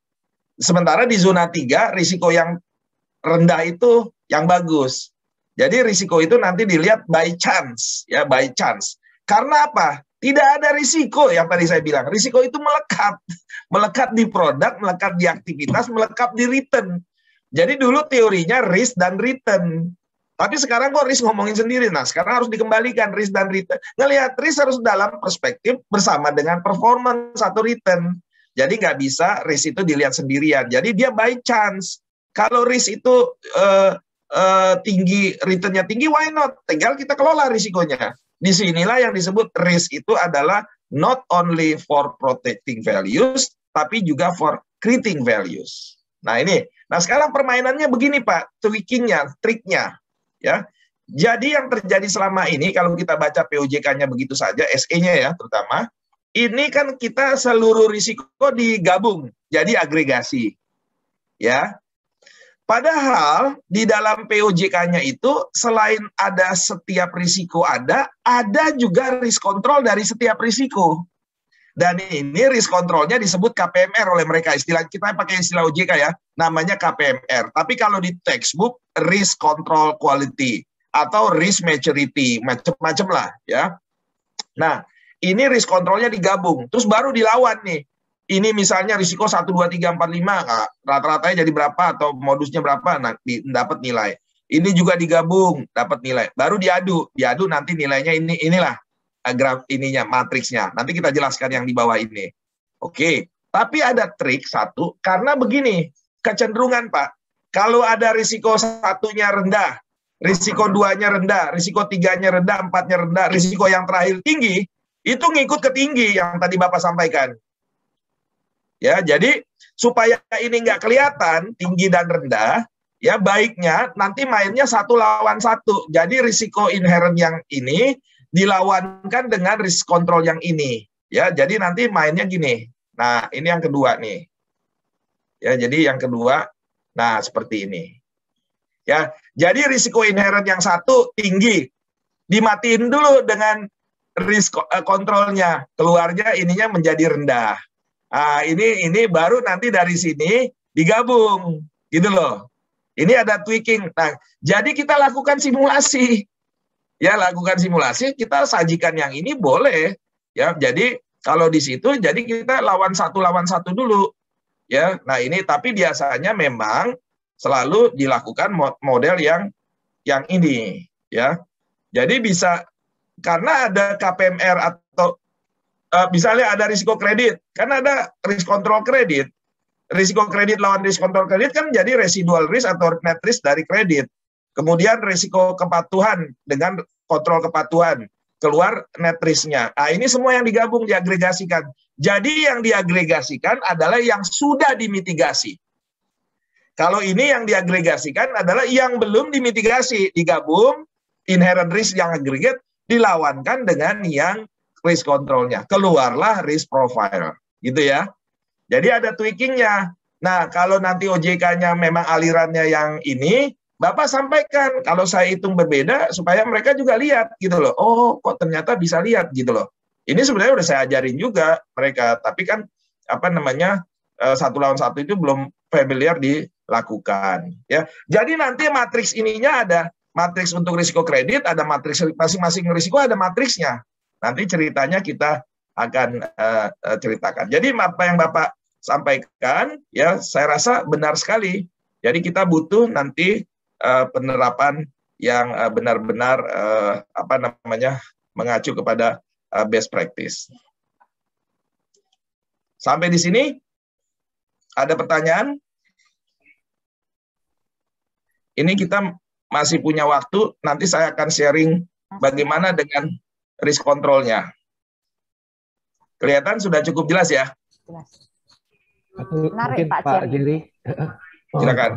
Sementara di zona 3 risiko yang rendah itu yang bagus. Jadi risiko itu nanti dilihat by chance, ya by chance. Karena apa? Tidak ada risiko yang tadi saya bilang. Risiko itu melekat di produk, melekat di aktivitas, melekat di return. Jadi dulu teorinya risk dan return. Tapi sekarang kok risk ngomongin sendiri. Nah, sekarang harus dikembalikan risk dan return. Ngelihat risk harus dalam perspektif bersama dengan performance atau return. Jadi nggak bisa risk itu dilihat sendirian. Jadi dia by chance. Kalau risk itu tinggi, returnnya tinggi, why not? Tinggal kita kelola risikonya. Disinilah yang disebut risk itu adalah not only for protecting values, tapi juga for creating values. Nah ini, sekarang permainannya begini Pak, triknya, ya. Jadi yang terjadi selama ini, kalau kita baca POJK-nya begitu saja, SE-nya ya terutama, ini kan kita seluruh risiko digabung, jadi agregasi, ya. Padahal di dalam POJK-nya itu selain ada setiap risiko ada juga risk control dari setiap risiko. Dan ini risk controlnya disebut KPMR oleh mereka. Istilah kita pakai istilah OJK ya, namanya KPMR. Tapi kalau di textbook risk control quality atau risk maturity, macam-macam lah ya. Nah, ini risk controlnya digabung, terus baru dilawan nih. Ini misalnya risiko 1, 2, 3, 4, 5, rata-ratanya jadi berapa atau modusnya berapa, nanti dapat nilai. Ini juga digabung, dapat nilai. Baru diadu nanti nilainya inilah graf ininya, matriksnya. Nanti kita jelaskan yang di bawah ini. Oke, tapi ada trik satu, karena begini, kecenderungan Pak, kalau ada risiko 1-nya rendah, risiko 2-nya rendah, risiko 3-nya rendah, 4-nya rendah, risiko yang terakhir tinggi, itu ngikut ke tinggi yang tadi Bapak sampaikan. Ya, jadi supaya ini nggak kelihatan tinggi dan rendah, ya baiknya nanti mainnya 1 lawan 1. Jadi risiko inherent yang ini dilawankan dengan risk control yang ini. Ya, jadi nanti mainnya gini. Nah, ini yang kedua nih. Ya, jadi yang kedua, nah seperti ini. Ya, jadi risiko inherent yang 1 tinggi, dimatiin dulu dengan risk controlnya, keluarnya ininya menjadi rendah. Nah, ini baru nanti dari sini digabung, gitu loh. Ini ada tweaking. Nah, jadi kita lakukan simulasi. Ya, lakukan simulasi, kita sajikan yang ini boleh. Ya, jadi kalau di situ, jadi kita lawan satu dulu. Ya, nah ini tapi biasanya memang selalu dilakukan model yang ini. Ya, jadi bisa karena ada KPMR atau misalnya ada risiko kredit, kan ada risk control kredit. Risiko kredit lawan risk control kredit kan jadi residual risk atau net risk dari kredit. Kemudian risiko kepatuhan dengan kontrol kepatuhan, keluar net risk-nya. Nah, ini semua yang digabung, diagregasikan. Jadi yang diagregasikan adalah yang sudah dimitigasi. Kalau ini yang diagregasikan adalah yang belum dimitigasi, digabung, inherent risk yang aggregate, dilawankan dengan yang risk controlnya, keluarlah risk profile, gitu ya. Jadi ada tweakingnya. Nah, kalau nanti OJK-nya memang alirannya yang ini, Bapak sampaikan, kalau saya hitung berbeda, supaya mereka juga lihat, gitu loh. Oh, kok ternyata bisa lihat, gitu loh. Ini sebenarnya udah saya ajarin juga mereka, tapi kan, apa namanya, 1 lawan 1 itu belum familiar dilakukan. Ya. Jadi nanti matriks ininya ada, matriks untuk risiko kredit, ada matriks masing-masing risiko, ada matriksnya. Nanti ceritanya kita akan ceritakan. Jadi apa yang Bapak sampaikan, ya saya rasa benar sekali. Jadi kita butuh nanti penerapan yang benar-benar apa namanya mengacu kepada best practice. Sampai di sini ada pertanyaan? Ini kita masih punya waktu. Nanti saya akan sharing bagaimana dengan risk controlnya. Kelihatan sudah cukup jelas ya? Jelas. Mungkin Pak Jerry. Silakan.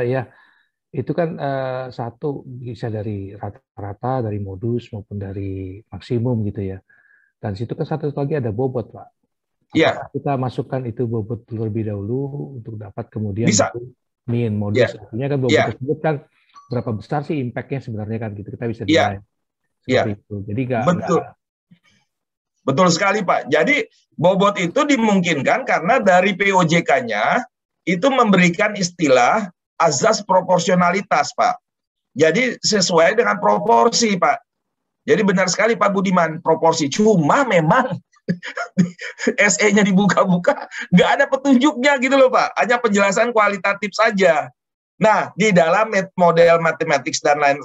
Ya, itu kan satu bisa dari rata-rata, dari modus maupun dari maksimum gitu ya. Dan situ kan satu lagi ada bobot, Pak. Iya. Kita masukkan itu bobot terlebih dahulu untuk dapat kemudian bisa. Min modus. Yeah. Artinya kan bobot tersebut kan berapa besar sih impact-nya sebenarnya kan gitu. Kita bisa nilai. Itu. Jadi betul sekali Pak. Jadi bobot itu dimungkinkan karena dari POJK-nya itu memberikan istilah azas proporsionalitas Pak. Jadi sesuai dengan proporsi Pak. Jadi benar sekali Pak Budiman, proporsi. Cuma memang SE-nya dibuka-buka, nggak ada petunjuknya gitu loh Pak. Hanya penjelasan kualitatif saja. Nah, di dalam model matematik dan lain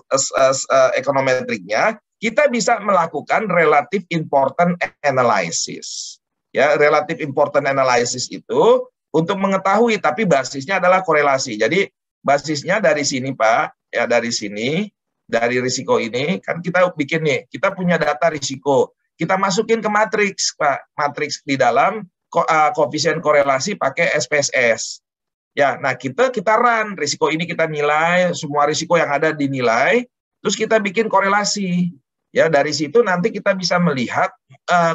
ekonometriknya, kita bisa melakukan relative important analysis. Ya, relative important analysis itu untuk mengetahui, tapi basisnya adalah korelasi. Jadi basisnya dari sini Pak, ya dari sini, dari risiko ini, kan kita bikin nih, kita punya data risiko. Kita masukin ke matriks, Pak. Matriks di dalam koefisien korelasi pakai SPSS. Ya, nah kita run risiko ini, kita nilai semua risiko yang ada dinilai, terus kita bikin korelasi. Ya, dari situ nanti kita bisa melihat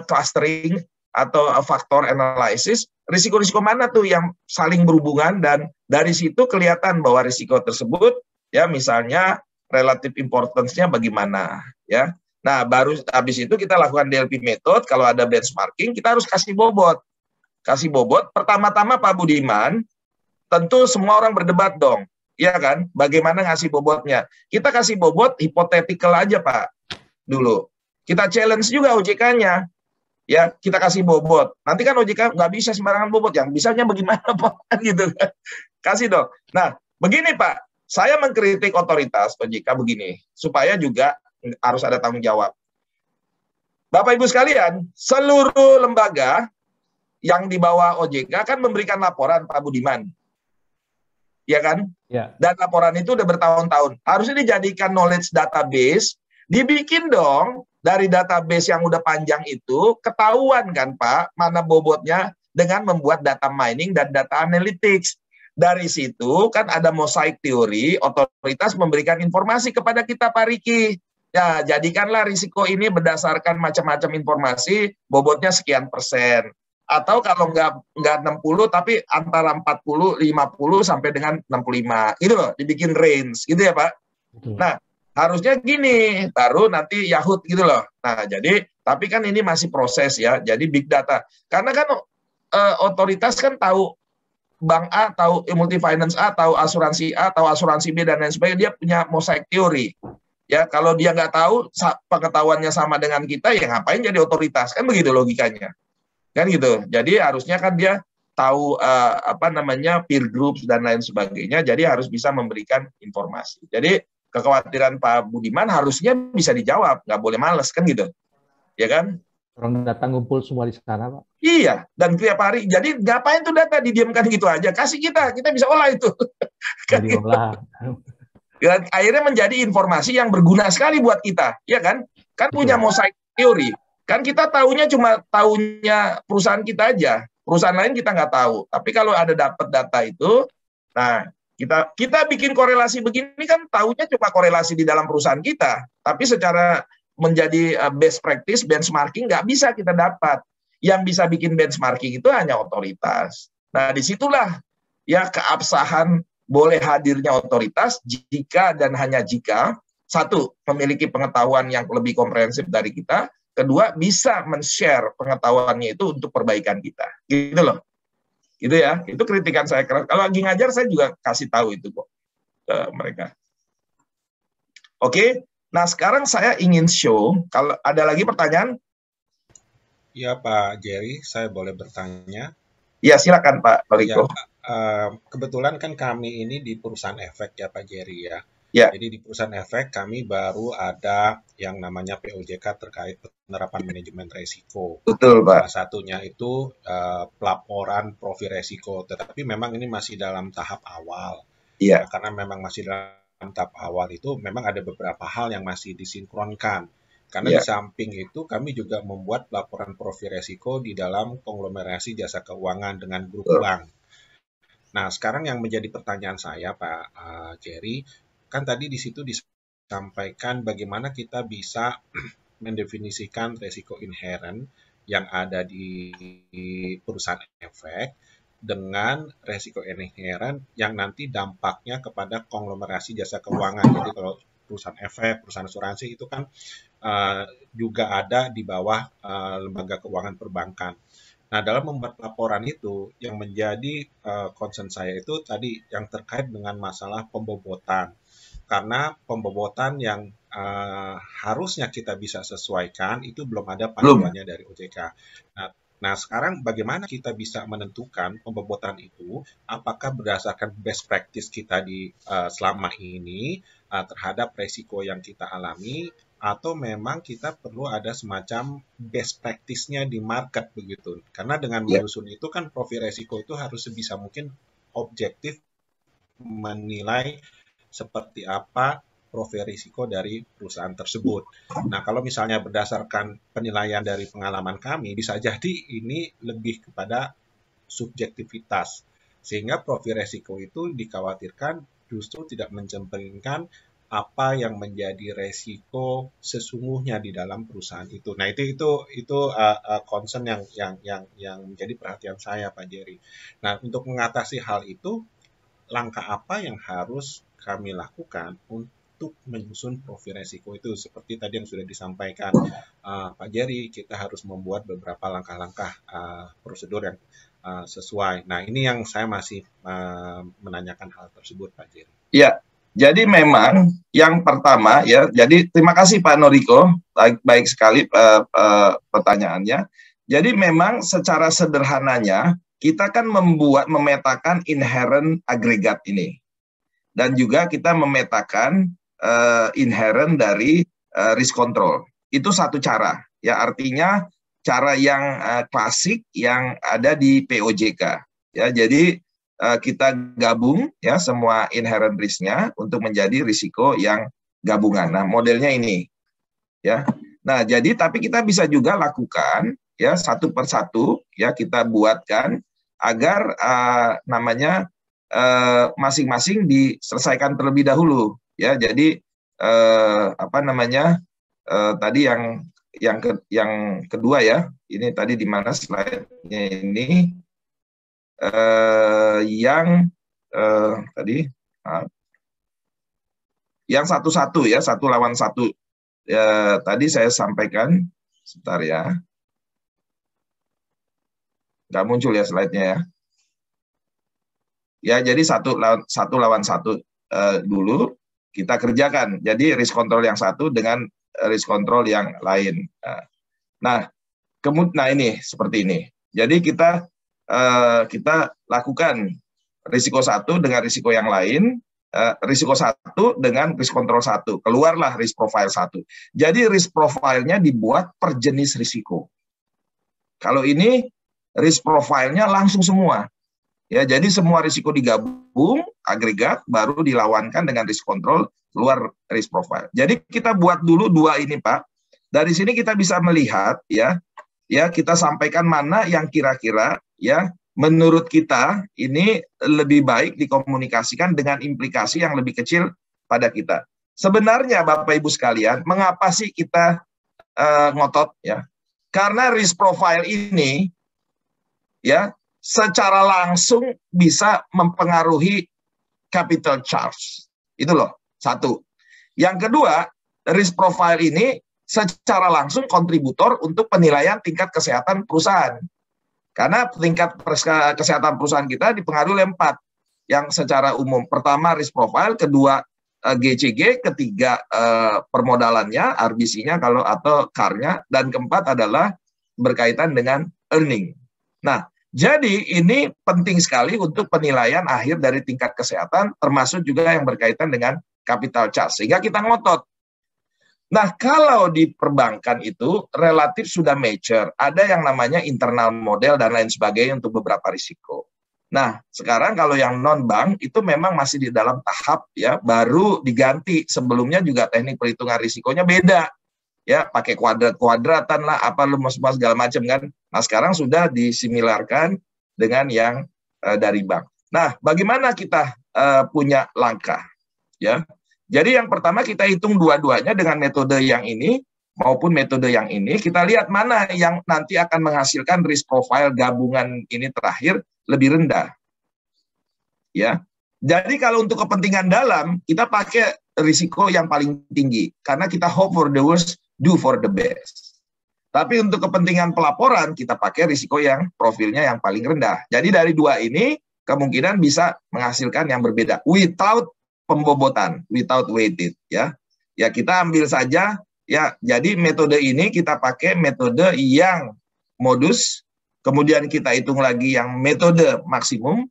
clustering atau faktor analysis risiko-risiko mana tuh yang saling berhubungan, dan dari situ kelihatan bahwa risiko tersebut ya misalnya relative importance-nya bagaimana ya. Nah, baru habis itu kita lakukan DLP method. Kalau ada benchmarking, kita harus kasih bobot. Kasih bobot, pertama-tama Pak Budiman, tentu semua orang berdebat dong. Iya kan? Bagaimana ngasih bobotnya? Kita kasih bobot hipotetikal aja Pak, dulu. Kita challenge juga OJK-nya. Ya, kita kasih bobot. Nanti kan OJK nggak bisa sembarangan bobot, yang bisanya bagaimana Pak? Gitu kan. Kasih dong. Nah, begini Pak, saya mengkritik otoritas OJK begini, supaya juga harus ada tanggung jawab. Bapak Ibu sekalian, seluruh lembaga yang di bawah OJK kan memberikan laporan Pak Budiman. Ya kan? Ya. Dan laporan itu udah bertahun-tahun. Harusnya dijadikan knowledge database, dibikin dong dari database yang udah panjang itu, ketahuan kan Pak, mana bobotnya dengan membuat data mining dan data analytics. Dari situ kan ada mosaic teori, otoritas memberikan informasi kepada kita Pak Riki. Ya, jadikanlah risiko ini berdasarkan macam-macam informasi, bobotnya sekian persen. Atau kalau nggak 60, tapi antara 40, 50, sampai dengan 65. Gitu loh, dibikin range, gitu ya Pak. Betul. Nah, harusnya gini, baru nanti Yahoo gitu loh. Nah, jadi, tapi kan ini masih proses ya, jadi big data. Karena kan otoritas kan tahu bank A, tahu multi finance A, tahu asuransi A, tahu asuransi B, dan lain sebagainya, dia punya mosaic teori. Ya, kalau dia nggak tahu, pengetahuannya sama dengan kita, ya ngapain jadi otoritas? Kan begitu logikanya. Kan gitu. Jadi harusnya kan dia tahu peer groups dan lain sebagainya, jadi harus bisa memberikan informasi. Jadi kekhawatiran Pak Budiman harusnya bisa dijawab, nggak boleh males kan gitu, ya kan? Orang datang ngumpul semua di sana Pak. Iya, dan tiap hari. Jadi ngapain tuh data didiamkan gitu aja? Kasih kita bisa olah itu. Kan gitu. Diolah. Dan akhirnya menjadi informasi yang berguna sekali buat kita, ya kan? Kan punya mosaic teori. Kan kita tahunya cuma tahunya perusahaan kita aja, perusahaan lain kita nggak tahu. Tapi kalau ada dapat data itu, nah kita bikin korelasi begini kan tahunya cuma korelasi di dalam perusahaan kita, tapi secara menjadi best practice, benchmarking nggak bisa kita dapat. Yang bisa bikin benchmarking itu hanya otoritas. Nah, disitulah ya keabsahan boleh hadirnya otoritas jika dan hanya jika, satu, memiliki pengetahuan yang lebih komprehensif dari kita, kedua, bisa men-share pengetahuannya itu untuk perbaikan kita. Gitu loh. Gitu ya. Itu kritikan saya keras. Kalau lagi ngajar, saya juga kasih tahu itu kok ke mereka. Oke. Nah, sekarang saya ingin show. Kalau ada lagi pertanyaan? Ya, Pak Jerry, saya boleh bertanya? Ya, silakan Pak Riko. Ya, kebetulan kan kami ini di perusahaan efek ya Pak Jerry ya. Ya. Jadi di perusahaan efek kami baru ada yang namanya POJK terkait penerapan manajemen resiko. Betul Pak. Salah satunya itu pelaporan profil resiko, tetapi memang ini masih dalam tahap awal. Iya. Karena memang masih dalam tahap awal itu memang ada beberapa hal yang masih disinkronkan. Karena di samping itu kami juga membuat laporan profil resiko di dalam konglomerasi jasa keuangan dengan grup bank. Nah, sekarang yang menjadi pertanyaan saya Pak Jerry, kan tadi di situ disampaikan bagaimana kita bisa mendefinisikan resiko inherent yang ada di perusahaan efek dengan resiko inherent yang nanti dampaknya kepada konglomerasi jasa keuangan. Jadi kalau perusahaan efek, perusahaan asuransi itu kan juga ada di bawah lembaga keuangan perbankan. Nah, dalam membuat laporan itu, yang menjadi concern saya itu tadi yang terkait dengan masalah pembobotan. Karena pembobotan yang harusnya kita bisa sesuaikan itu belum ada panduannya dari OJK. Nah, sekarang bagaimana kita bisa menentukan pembobotan itu apakah berdasarkan best practice kita di selama ini terhadap resiko yang kita alami, atau memang kita perlu ada semacam best practice-nya di market begitu. Karena dengan menyusun itu kan profil resiko itu harus sebisa mungkin objektif menilai seperti apa profil risiko dari perusahaan tersebut. Nah, kalau misalnya berdasarkan penilaian dari pengalaman kami, bisa jadi ini lebih kepada subjektivitas. Sehingga profil risiko itu dikhawatirkan justru tidak mencerminkan apa yang menjadi resiko sesungguhnya di dalam perusahaan itu. Nah, itu concern yang menjadi perhatian saya, Pak Jerry. Nah, untuk mengatasi hal itu, langkah apa yang harus kami lakukan untuk menyusun profil resiko itu? Seperti tadi yang sudah disampaikan Pak Jerry, kita harus membuat beberapa langkah-langkah prosedur yang sesuai. Nah, ini yang saya masih menanyakan hal tersebut, Pak Jerry. Ya, jadi memang yang pertama ya, jadi terima kasih Pak Noriko, baik sekali pertanyaannya. Jadi memang secara sederhananya kita kan memetakan inherent agregat ini, dan juga kita memetakan inherent dari risk control. Itu satu cara, ya, artinya cara yang klasik yang ada di POJK. Ya, jadi kita gabung ya semua inherent risk-nya untuk menjadi risiko yang gabungan. Nah, modelnya ini ya. Nah, jadi tapi kita bisa juga lakukan ya satu persatu ya, kita buatkan agar namanya masing-masing diselesaikan terlebih dahulu ya. Jadi apa namanya tadi yang kedua ya, ini tadi di mana slide-nya ini tadi yang satu-satu ya, satu lawan satu ya, tadi saya sampaikan sebentar ya, nggak muncul ya slide-nya ya. Ya, jadi satu lawan satu dulu kita kerjakan. Jadi risk control yang satu dengan risk control yang lain. Nah, kemudian ini seperti ini. Jadi kita lakukan risiko satu dengan risiko yang lain, risiko satu dengan risk control satu, keluarlah risk profile satu. Jadi risk profile-nya dibuat per jenis risiko. Kalau ini risk profile-nya langsung semua. Ya, jadi semua risiko digabung, agregat, baru dilawankan dengan risk control, keluar risk profile. Jadi kita buat dulu dua ini, Pak. Dari sini kita bisa melihat ya kita sampaikan mana yang kira-kira ya menurut kita ini lebih baik dikomunikasikan dengan implikasi yang lebih kecil pada kita. Sebenarnya Bapak Ibu sekalian, mengapa sih kita ngotot ya? Karena risk profile ini ya secara langsung bisa mempengaruhi capital charge. Itu loh, satu. Yang kedua, risk profile ini secara langsung kontributor untuk penilaian tingkat kesehatan perusahaan. Karena tingkat kesehatan perusahaan kita dipengaruhi oleh 4 yang secara umum. Pertama risk profile, kedua GCG, ketiga permodalannya, RBC-nya atau CAR-nya, dan keempat adalah berkaitan dengan earning. Nah, jadi ini penting sekali untuk penilaian akhir dari tingkat kesehatan, termasuk juga yang berkaitan dengan capital charge. Sehingga kita ngotot. Nah, kalau di perbankan itu relatif sudah mature, ada yang namanya internal model dan lain sebagainya untuk beberapa risiko. Nah, sekarang kalau yang non-bank itu memang masih di dalam tahap ya, baru diganti. Sebelumnya juga teknik perhitungan risikonya beda. Ya, pakai kuadrat-kuadratan lah, apa lemes-lemes segala macam kan. Nah, sekarang sudah disimilarkan dengan yang dari bank. Nah, bagaimana kita punya langkah? Ya. Jadi yang pertama kita hitung dua-duanya dengan metode yang ini maupun metode yang ini. Kita lihat mana yang nanti akan menghasilkan risk profile gabungan ini terakhir lebih rendah. Ya. Jadi kalau untuk kepentingan dalam, kita pakai risiko yang paling tinggi. Karena kita hope for the worst, do for the best. Tapi untuk kepentingan pelaporan, kita pakai risiko yang profilnya yang paling rendah. Jadi dari dua ini, kemungkinan bisa menghasilkan yang berbeda. Without pembobotan, without weighted. Ya, kita ambil saja. Ya, jadi metode ini kita pakai metode yang modus, kemudian kita hitung lagi yang metode maksimum,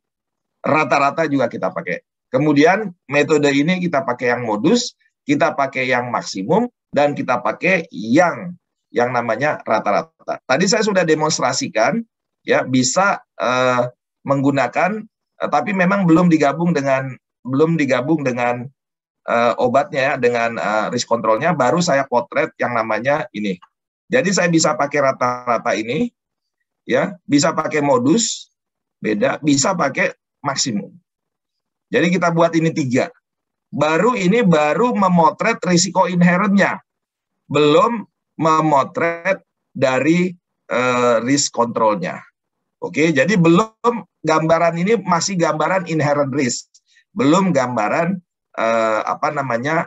rata-rata juga kita pakai. Kemudian metode ini kita pakai yang modus, kita pakai yang maksimum, dan kita pakai yang namanya rata-rata. Tadi saya sudah demonstrasikan, ya bisa menggunakan, tapi memang belum digabung dengan obatnya ya, dengan risk controlnya, baru saya potret yang namanya ini. Jadi saya bisa pakai rata-rata ini, ya, bisa pakai modus, beda, bisa pakai maksimum. Jadi kita buat ini 3. baru memotret risiko inherentnya, belum memotret dari risk controlnya. Oke, jadi belum, gambaran ini masih gambaran inherent risk, belum gambaran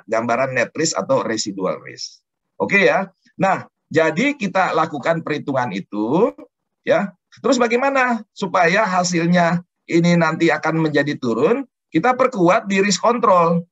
gambaran net risk atau residual risk. Oke ya. Nah, jadi kita lakukan perhitungan itu, ya. Terus bagaimana supaya hasilnya ini nanti akan menjadi turun? Kita perkuat di risk control.